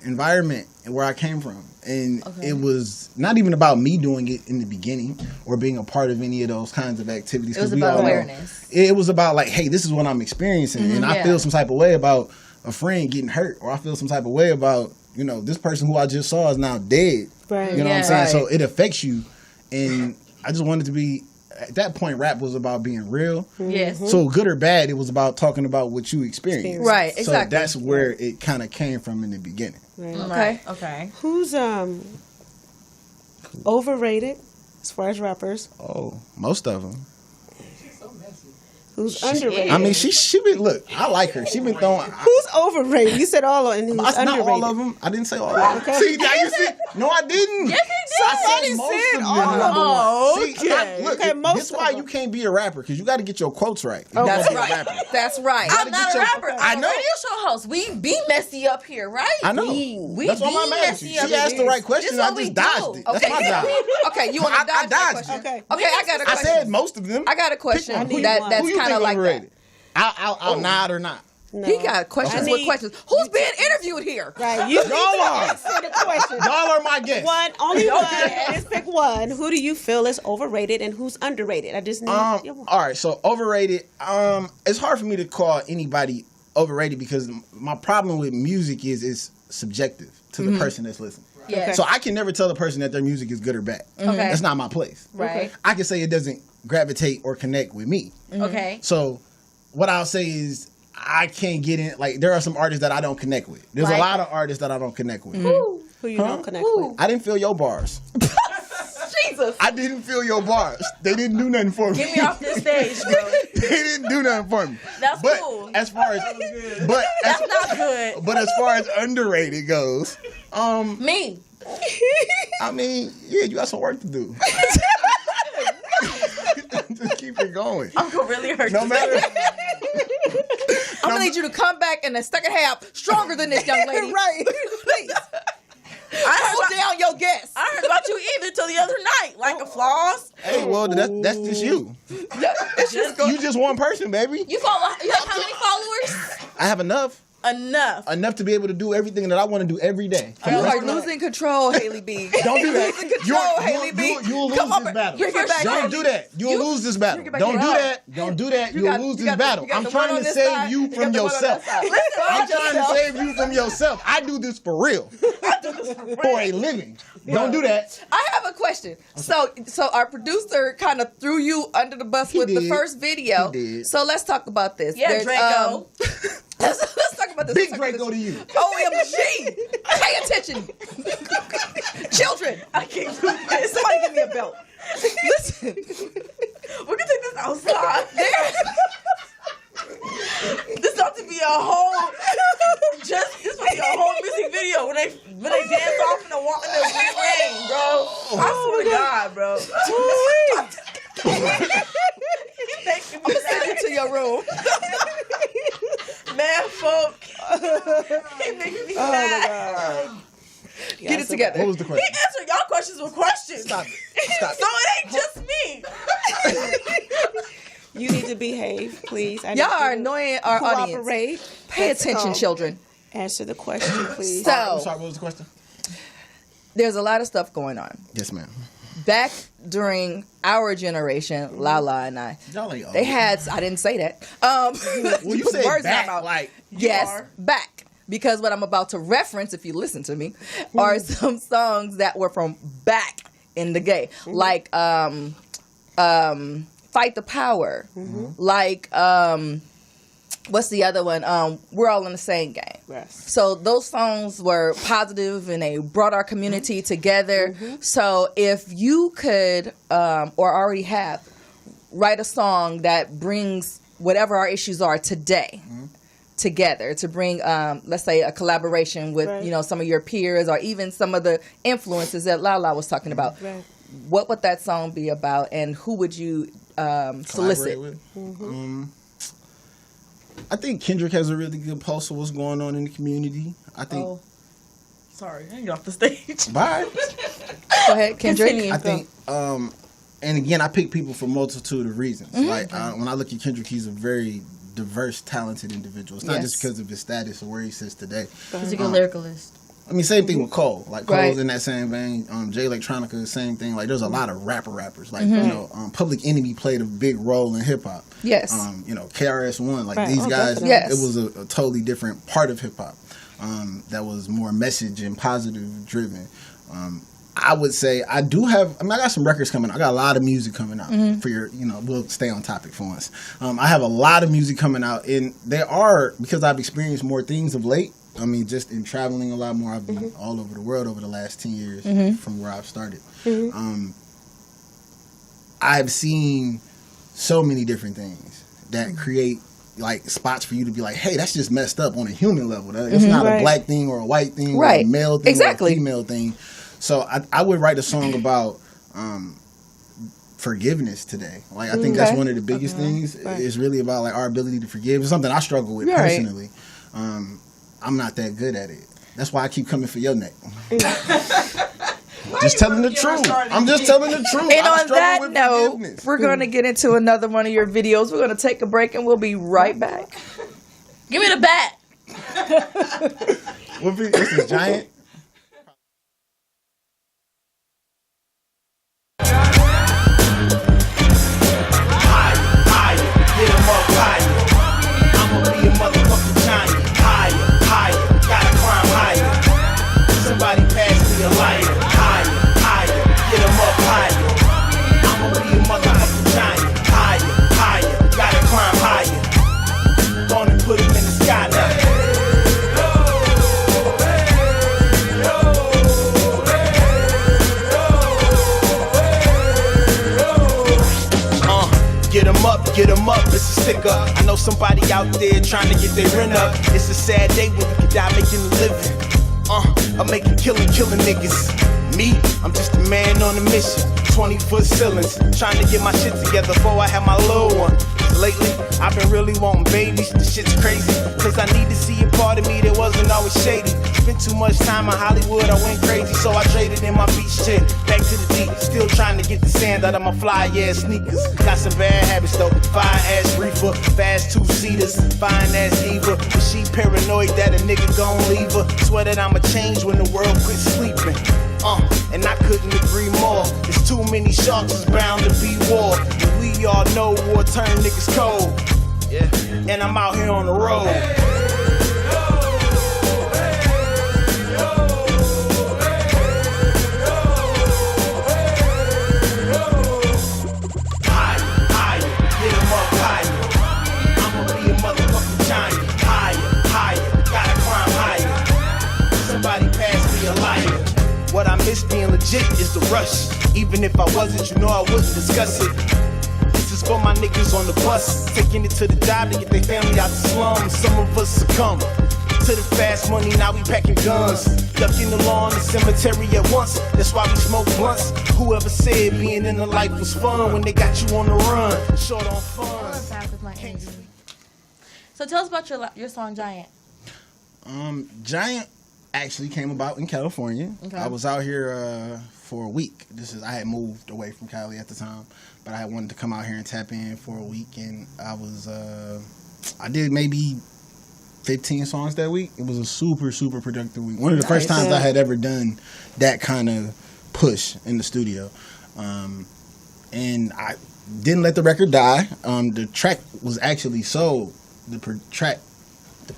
environment and where I came from. And it was not even about me doing it in the beginning or being a part of any of those kinds of activities. It was 'cause we about all know awareness. It was about like, hey, this is what I'm experiencing. And I Yeah. feel some type of way about a friend getting hurt, or I feel some type of way about, you know, this person who I just saw is now dead. Right. You know what I'm Yeah. saying? Right. So it affects you. And I just wanted to be, at that point, rap was about being real. Yes. So good or bad, it was about talking about what you experienced. Right, exactly. So that's where it kind of came from in the beginning. Okay. Okay. Who's overrated as far as rappers? Oh, most of them. Who's underrated? I mean, she been, look, I like her. She been throwing. Who's overrated? You said all of them. Who's Not underrated? all of them. I didn't say all of them. See, now you see. No, I didn't. Yes, he did. I said most of them. all of them. Oh, See, look, Okay, most this is of why them. you can't be a rapper, because you got to get your quotes right. You That's gotta be a right. rapper. That's right. I'm not a your- rapper. I I'm know. a radio show host. We be messy up here, right? I know. We That's why be I'm mad at you. messy She up here. asked the right question. This I what we just dodged do. it. That's Okay. my job. Okay, you want I to dodge that dodged question? it. Okay. Okay, I got a I question. said most of them. I got a question I need that's one. Who you kind think of like that. overrated? I'll nod or not. No. He got questions I with need- questions. Who's being interviewed here? Right. You Y'all are. answer the question. Y'all are my guests. Only one. Just pick one. Who do you feel is overrated and who's underrated? I just need. All right, so overrated. It's hard for me to call anybody overrated because my problem with music is it's subjective to the person that's listening. Yeah. So I can never tell the person that their music is good or bad. Okay. That's not my place. Right. I can say it doesn't gravitate or connect with me. Okay. So what I'll say is I can't get in. Like, there are some artists that I don't connect with. There's Like? a lot of artists that I don't connect with. Who you don't connect with? I didn't feel your bars. Jesus. I didn't feel your bars. They didn't do nothing for me. Get me off this stage, bro. They didn't do nothing for me. That's but cool. As far as, That's not good. But as far as underrated goes, Me. I mean, yeah, you got some work to do. it going. I'm gonna really hurt No you. matter. I'm gonna need you to come back in the second half stronger than this, young lady. Right. Please. Hold down your guests. I heard about you even till the other night, like a floss. Hey, well, that's just you. You just one person, baby. You have how many followers? I have enough Enough. to be able to do everything that I want to do every day. You are losing control, Haley B. Don't do that. Losing control, Haley B. You'll lose Come on, this battle. bring it back, Don't Haley. do that. You'll lose this battle. bring it back Don't here. do that. Don't do that. You'll lose this battle. I'm trying to save you from yourself. I'm trying to save you from yourself. I do this for real. For a living. Don't do that. I have a question. So our producer kind of threw you under the bus with the did. first video. He did. So let's talk about this. Yeah, Draco. Let's talk about this. Big Draco to you. OMG. Pay attention. Children. I can't do this. Somebody give me a belt. Listen. We can take this outside. This ought to be a whole. This would be a whole music video when they dance off in the rain, bro. I swear to God, bro. I'm going to send you to your room. Man, folk. He making me mad. Get it together. What was the He question? answered y'all questions with questions. Stop it. Stop So it. it ain't just me. You need to behave, please. I need Y'all you are to annoying our audience. cooperate. Pay Let's attention, go. children. Answer the question, please. I'm So, sorry, what was the question? there's a lot of stuff going on. Yes, ma'am. Back during our generation, LaLa and I, Y'all ain't old. they had, I didn't say that. Well, you said words in back, my mouth. like, yes, are. back. Because what I'm about to reference, if you listen to me, are some songs that were from back in the day. Like Fight the Power. Like what's the other one? We're All in the Same Game. Yes. So those songs were positive and they brought our community together. So if you could, or already have, write a song that brings whatever our issues are today together to bring, let's say, a collaboration with, Right. some of your peers or even some of the influences that LaLa was talking about. Right. What would that song be about and who would you solicit? Collaborate with? I think Kendrick has a really good pulse of what's going on in the community. I think. Sorry, I get off the stage. Bye. Go ahead, Kendrick. Continue. I think, and again, I pick people for a multitude of reasons. Like when I look at Kendrick, he's a very diverse, talented individual. It's not Yes. just because of his status or where he sits today. He's a good lyricalist. I mean, same thing with Cole. Like Cole's Right. in that same vein. Jay Electronica, same thing. Like there's a lot of rappers. Like Public Enemy played a big role in hip hop. Yes. KRS-One. Like Right. these Oh, guys, definitely. Yes. it was a totally different part of hip hop. That was more message and positive driven. I would say I got some records coming out. I got a lot of music coming out for your, we'll stay on topic for once. I have a lot of music coming out, and they are, because I've experienced more things of late. I mean, just in traveling a lot more. I've been all over the world over the last 10 years from where I've started. I've seen so many different things that create like spots for you to be like, hey, that's just messed up on a human level. It's not a Right. black thing or a white thing or Right. a male thing Exactly. or a female thing. So I would write a song about forgiveness today. Like I think that's Okay. one of the biggest things. Right. Is really about like our ability to forgive. It's something I struggle with Right. personally. I'm not that good at it. That's why I keep coming for your neck. Just telling the truth. I'm just telling the truth. And I on struggle that with note, forgiveness. we're going to get into another one of your videos. We're going to take a break and we'll be right back. Give me the bat. This is Giant. Somebody pass me a lighter. Higher, higher, get 'em up higher. I'ma be a motherfucking giant. Higher, higher, gotta climb higher. Gonna put 'em in the sky now. Get 'em up, it's a stick up. I know somebody out there trying to get their rent up. It's a sad day when you can die making a living. I'm making killing niggas. Me, I'm just a man on a mission. 20-foot ceilings. Trying to get my shit together before I have my little one. Lately, I've been really wanting babies. This shit's crazy. Cause I need to see a part of me that wasn't always shady. Spent too much time in Hollywood, I went crazy. So I traded in my beach chair. Back to the deep. Still trying to get the sand out of my fly-ass sneakers. Got some bad habits though. Fire-ass reefer. Fast two-seaters. Fine-ass diva. But she paranoid that a nigga gon' leave her. Swear that I'ma change when the world quits sleeping. And I couldn't agree more. There's too many sharks, it's bound to be war. And we all know war turn niggas cold. Yeah. And I'm out here on the road. Higher, get 'em up higher. I'ma be a motherfucking giant. Higher, gotta climb higher. Somebody pass me a lighter. What I miss being legit is the rush. Even if I wasn't, you know I wouldn't discuss it. This is for my niggas on the bus, taking it to the job to get their family out the slums. Some of us succumb to the fast money, now we packing guns. Ducking the law in the cemetery at once, that's why we smoke blunts. Whoever said being in the life was fun when they got you on the run, short on funds. So tell us about your song Giant. Giant actually came about in California. Okay. I was out here for a week. I had moved away from Cali at the time, but I wanted to come out here and tap in for a week, and I did maybe 15 songs that week. It was a super productive week. One of the first times I had ever done that kind of push in the studio, and I didn't let the record die. The track was actually sold. The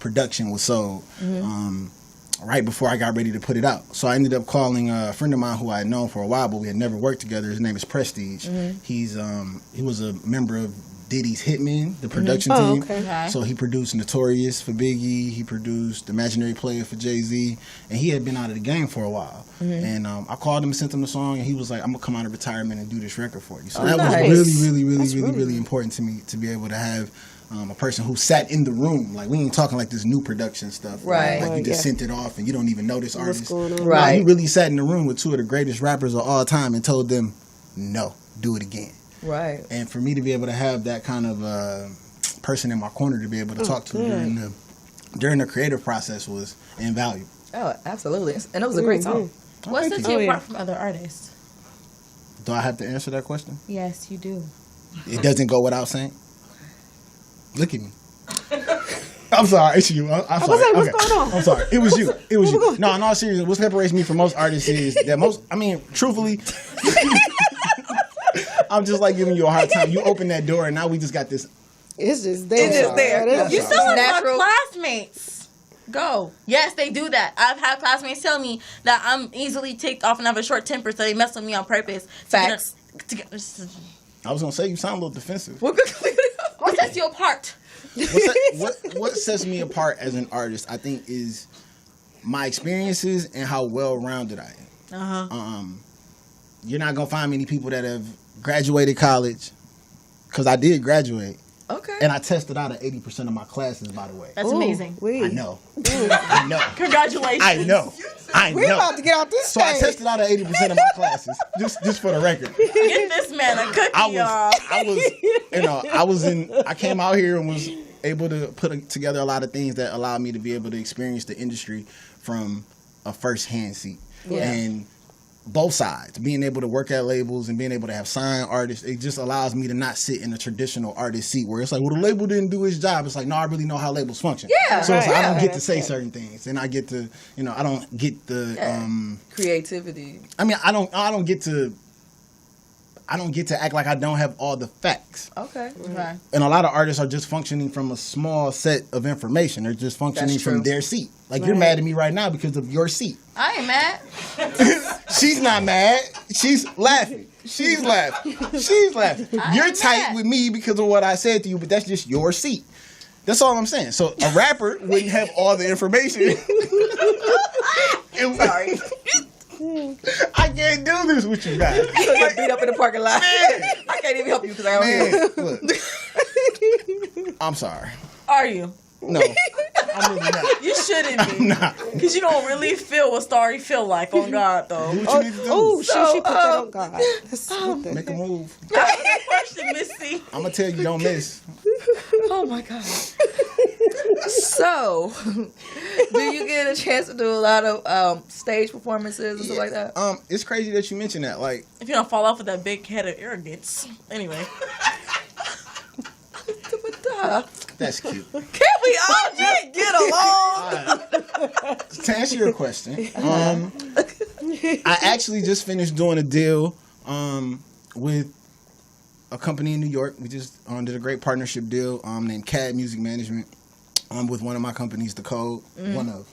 production was sold. Mm-hmm. Right before I got ready to put it out. So I ended up calling a friend of mine who I had known for a while, but we had never worked together. His name is Prestige. Mm-hmm. He was a member of Diddy's Hitmen, the production team. Okay. So he produced Notorious for Biggie. He produced Imaginary Player for Jay-Z. And he had been out of the game for a while. Mm-hmm. And I called him and sent him the song, and he was like, I'm going to come out of retirement and do this record for you. So that was really important to me, to be able to have a person who sat in the room. Like, we ain't talking like this new production stuff. Right. Like, you just sent it off and you don't even know this artist. Right. No, he really sat in the room with two of the greatest rappers of all time and told them, no, do it again. Right. And for me to be able to have that kind of person in my corner to be able to talk to during the creative process was invaluable. Oh, absolutely. And it was a great song. What sets you apart from other artists? Do I have to answer that question? Yes, you do. It doesn't go without saying? Look at me. I'm sorry, it's you. I'm sorry. What's going on? I'm sorry. It was you. It was you. No, in all seriousness, what separates me from most artists is that truthfully, I'm just like giving you a hard time. You open that door and now we just got this. It's just there. It's just there. You still like natural. My classmates. Go. Yes, they do that. I've had classmates tell me that I'm easily ticked off and have a short temper, so they mess with me on purpose. Facts. I was gonna say you sound a little defensive. What sets you apart? What sets me apart as an artist, I think, is my experiences and how well-rounded I am. You're not gonna find many people that have graduated college, because I did graduate. Okay. And I tested out of 80% of my classes, by the way. That's amazing. I know. I know. Congratulations. I know. We're about to get out this So I tested out of 80% of my classes, just for the record. Get this man a cookie, y'all. I came out here and was able to put together a lot of things that allowed me to be able to experience the industry from a first-hand seat. Yeah. And both sides, being able to work at labels and being able to have signed artists, it just allows me to not sit in a traditional artist seat where it's like, well, the label didn't do its job. It's like, no, I really know how labels function. Yeah. So it's like, I don't get to say certain things, and I get to, I don't get the creativity. I mean, I don't get to act like I don't have all the facts. Okay. And a lot of artists are just functioning from a small set of information. They're just functioning from their seat. Like, you're mad at me right now because of your seat. I ain't mad. She's not mad. She's laughing. She's laughing. You're tight with me because of what I said to you, but that's just your seat. That's all I'm saying. So a rapper wouldn't have all the information. Sorry. I can't do this with you guys. You get beat up in the parking lot. Man. I can't even help you because I don't hear. Look. I'm sorry. Are you? No. I'm really not. You shouldn't be. I'm not. Because you don't really feel what Starry feel like on God, though. Do what you need to do. Oh, she put that on God. That's stupid. Make a move. Question, Missy. I'm gonna tell you, don't miss. Oh my God. So, do you get a chance to do a lot of stage performances and stuff like that? It's crazy that you mentioned that. Like, If you don't fall off with that big head of arrogance. Anyway. that's cute. Can we all just get along? To answer your question, I actually just finished doing a deal with a company in New York. We just did a great partnership deal named CAD Music Management with one of my companies, The Code. One of.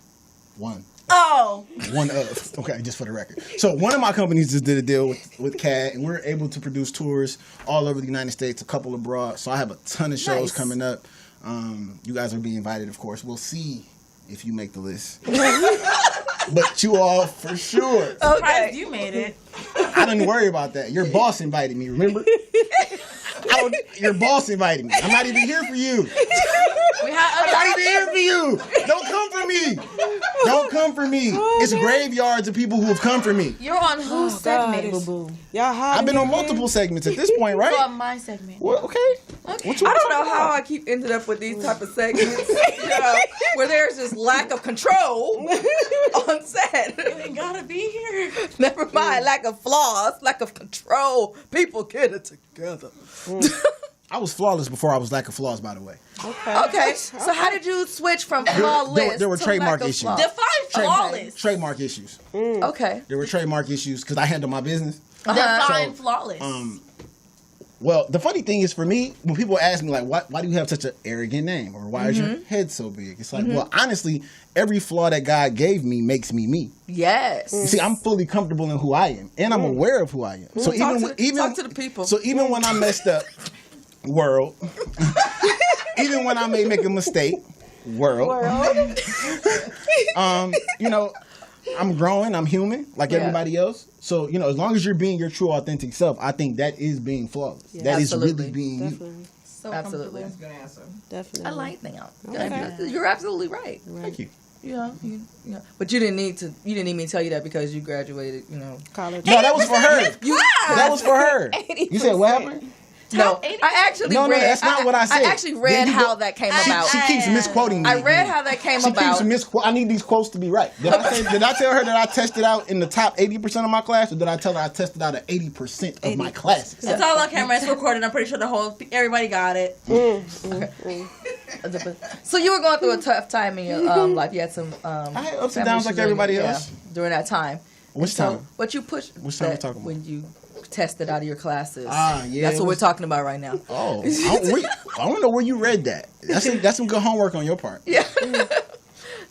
Okay, just for the record. So one of my companies just did a deal with CAD, and we're able to produce tours all over the United States, a couple abroad. So I have a ton of shows coming up. You guys are being invited, of course. We'll see if you make the list. But you all for sure. Surprised you made it. I didn't worry about that. Your boss invited me, remember? Your boss invited me. I'm not even here for you. I'm not even here for you. Don't come for me. Don't come for me. It's graveyards of people who have come for me. You're on whose segment, boo-boo? Y'all hot. I've been on multiple segments at this point, right? You're on my segment. Well, okay. What you I don't know how I keep ended up with these type of segments, where there's just lack of control on set. You ain't gotta be here. Never mind, lack of flaws, lack of control. People get it together. I was flawless before I was lack of flaws, by the way. Okay, so how did you switch from flawless there were to trademark lack of issues. flaws? Define flawless. Trademark issues. Okay. There were trademark issues because I handle my business. Define So, flawless. Well, the funny thing is for me, when people ask me, like, why do you have such an arrogant name? Or why is your head so big? It's like, well, honestly, every flaw that God gave me makes me me. Yes. You see, I'm fully comfortable in who I am. And I'm aware of who I am. So talk to the people. So even when I messed up, world, even when I may make a mistake, world. You know, I'm growing, I'm human, like everybody else. So, you know, as long as you're being your true, authentic self, I think that is being flawless. Yeah. That Absolutely. is really being you. Definitely. So Absolutely. comfortable. Good answer. Definitely. I like that. Okay. You're absolutely right. Thank you. Yeah, but you didn't need me to tell you that because you graduated, college. No, that was for her. That was for her. You said what happened? No, I actually No, read. that's not what I said. I actually read Then you how go- that came about. She keeps misquoting me. I read how that came She about. keeps misquoting. I need these quotes to be right. Did I tell her that I tested out in the top 80% of my class, or did I tell her I tested out at 80% of my classes? It's all on camera. It's recorded. I'm pretty sure everybody got it. So you were going through a tough time in your life. You had some. I had ups and family downs like issues everybody else. during that time. Which So time? what you pushed? Which time we that talking about? when you tested out of your classes? Yeah, That's it what we're was- talking about right now. Oh, I don't know where you read that. That's some good homework on your part. Yeah.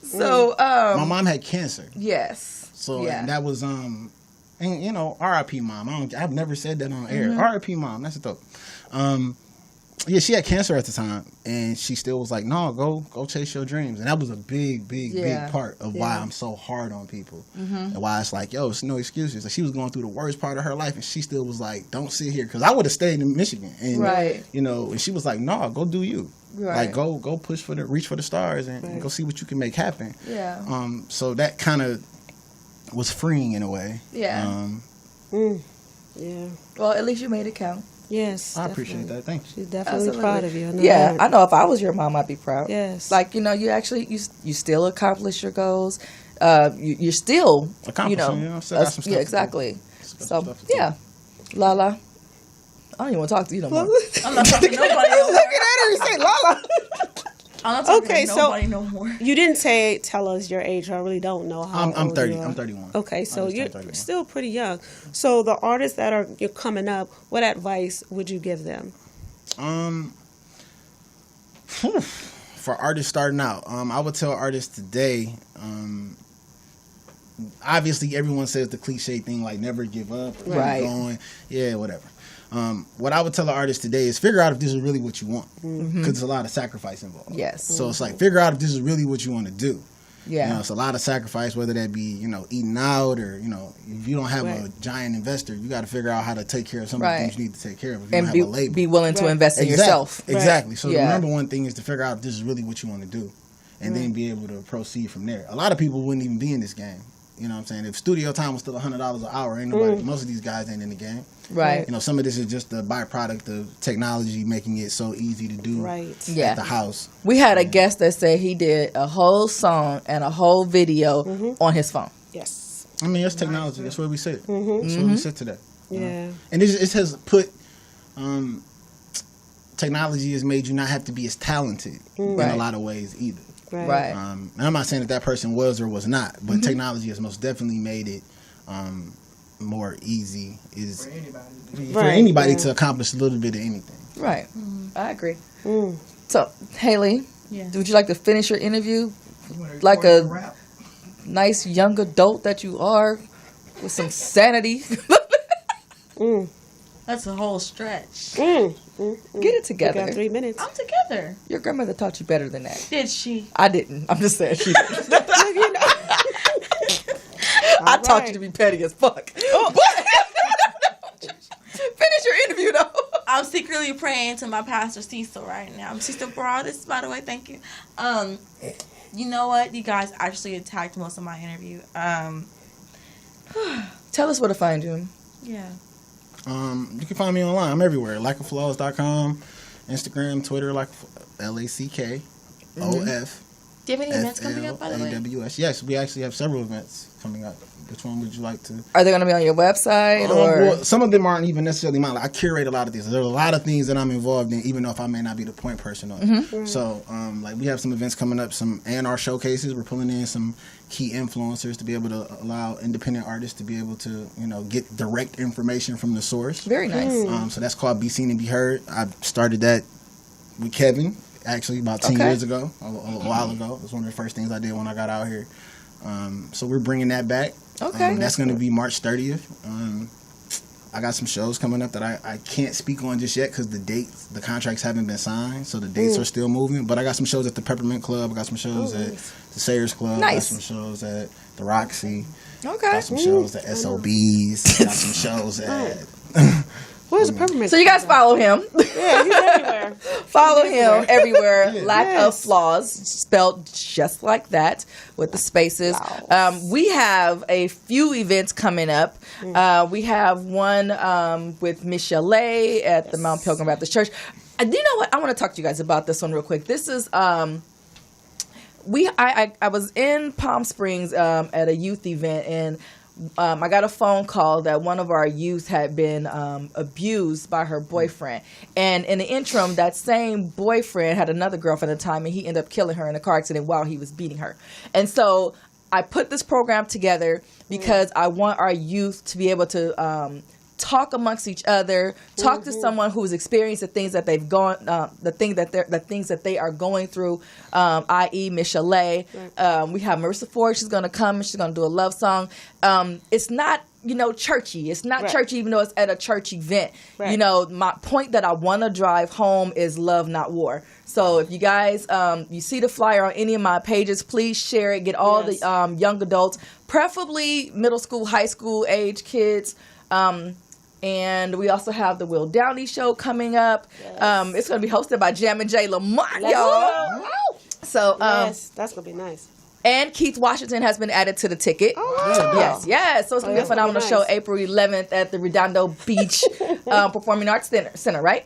So My mom had cancer, yes. so yeah. and that was and you know, R.I.P. Mom. I've never said that on air. R.I.P. Mom. That's dope. Yeah, she had cancer at the time, and she still was like, "No, go chase your dreams." And that was a big part of why I'm so hard on people, and why it's like, yo, it's no excuses. Like, she was going through the worst part of her life, and she still was like, "Don't sit here," because I would have stayed in Michigan, and you know, and she was like, "No, go do you." Like go push reach for the stars and go see what you can make happen. Yeah. So that kind of was freeing in a way. Yeah. Yeah. Well, at least you made it count. Yes. I appreciate that. Thanks. She's definitely Absolutely. proud of you. I know Yeah, that. I know if I was your mom, I'd be proud. Yes. Like, you actually, you still accomplish your goals. You're still, Accomplishing, I still got some stuff to yeah, do. exactly. So, stuff to do. yeah. LaLa. I don't even want to talk to you no more. I'm not talking to nobody no more. Looking at her and say, LaLa. I'm not talking Okay, to so- nobody no more. You didn't tell us your age. I really don't know how I'm old 30. you are. I'm 31. Okay, so just you're turned 31. still pretty young. So the artists that you're coming up, what advice would you give them? For artists starting out, I would tell artists today, obviously everyone says the cliche thing like never give up, or keep Right. going, yeah, whatever. What I would tell an artist today is figure out if this is really what you want, because there's a lot of sacrifice involved. Yes. So it's like figure out if this is really what you want to do. Yeah. You know, it's a lot of sacrifice, whether that be, eating out or, if you don't have a giant investor, you got to figure out how to take care of some of the Right. things you need to take care of if you And don't have a label. be willing to invest in Exactly. yourself. Exactly. So Yeah. the number one thing is to figure out if this is really what you want to do. and then be able to proceed from there. A lot of people wouldn't even be in this game. You know what I'm saying? If studio time was still $100 an hour, ain't nobody. Most of these guys ain't in the game. Right. You know, some of this is just a byproduct of technology making it so easy to do at the house. We had a guest that said he did a whole song and a whole video on his phone. Yes. I mean, it's technology. That's where we sit. That's where we sit today. Yeah. And it has put technology has made you not have to be as talented in a lot of ways either. Right. And I'm not saying that person was or was not, but technology has most definitely made it more easy for anybody to accomplish a little bit of anything. Right. I agree. So, Haley, would you like to finish your interview like a nice young adult that you are with some sanity? That's a whole stretch. Get it together. We got 3 minutes. I'm together. Your grandmother taught you better than that. Did she? I didn't. I'm just saying she did. I taught you to be petty as fuck. Finish your interview, though. I'm secretly praying to my pastor Cecil right now. Cecil Broadus, by the way, thank you. You know what? You guys actually attacked most of my interview. Tell us where to find you. Yeah. You can find me online. I'm everywhere. LaCaflaws.com, Instagram, Twitter, LaCK, OF. Do you have any events coming up, by the way? AWS. Yes, we actually have several events coming up. Which one would you like to? Are they going to be on your website? Or Well, some of them aren't even necessarily mine. I curate a lot of things. There are a lot of things that I'm involved in, even though if I may not be the point person on it. So, we have some events coming up, some A&R showcases. We're pulling in some key influencers to be able to allow independent artists to be able to, get direct information from the source. Very nice. So that's called Be Seen and Be Heard. I started that with Kevin, actually, about 10 years ago, a while ago. It was one of the first things I did when I got out here. So we're bringing that back. Okay. That's going to be March 30th. I got some shows coming up that I can't speak on just yet because the contracts haven't been signed, so the dates are still moving. But I got some shows at the Peppermint Club. I got some shows at the Sayers Club. I got some shows at the Roxy. Okay. Got some shows at SOBs. Got some shows at... Where's the Peppermint? So you guys follow him. Yeah, he's everywhere. Follow him everywhere. Lack of flaws, spelled just like that with the spaces. We have a few events coming up. We have one with EmissyK at the Mount Pilgrim Baptist Church. You know what? I want to talk to you guys about this one real quick. This is I was in Palm Springs at a youth event, and I got a phone call that one of our youth had been abused by her boyfriend. And in the interim, that same boyfriend had another girlfriend at the time, and he ended up killing her in a car accident while he was beating her. And so I put this program together because I want our youth to be able to talk amongst each other, talk to someone who's experienced the things that they've gone, the things that they are going through, i.e. EmissyK. We have Marissa Ford. She's going to come and she's going to do a love song. It's not, churchy. It's not churchy, even though it's at a church event. My point that I want to drive home is love, not war. So if you guys, you see the flyer on any of my pages, please share it. Get all the young adults, preferably middle school, high school age kids. And we also have the Will Downey Show coming up. Yes. It's going to be hosted by Jam and J Lamont, y'all. So, yes, that's going to be nice. And Keith Washington has been added to the ticket. Oh. Yes. So it's going to be a phenomenal show April 11th at the Redondo Beach Performing Arts Center, right?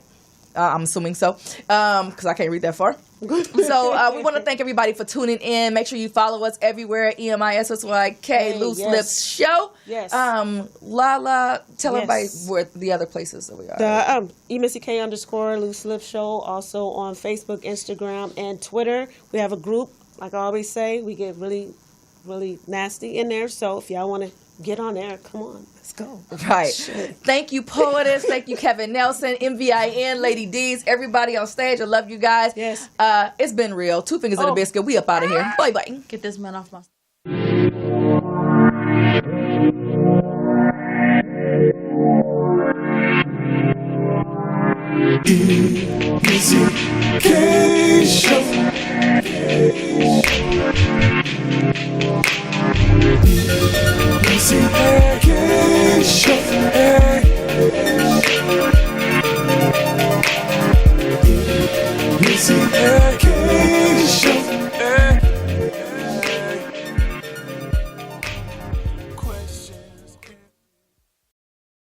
I'm assuming so, because I can't read that far. So we want to thank everybody for tuning in. Make sure you follow us everywhere at EmissyK Loose Lips Show. Yes. LaLa, tell everybody where the other places that we are. The EmissyK _Loose Lips Show, also on Facebook, Instagram, and Twitter. We have a group, like I always say, we get really, really nasty in there. So if y'all want to get on there, come on. Let's go. Right. Thank you, Poetess. Thank you, Kevin Nelson, MVIN, Laddeez, everybody on stage. I love you guys. Yes. It's been real. 2 fingers in a biscuit. We up out of here. Bye-bye. Get this man off my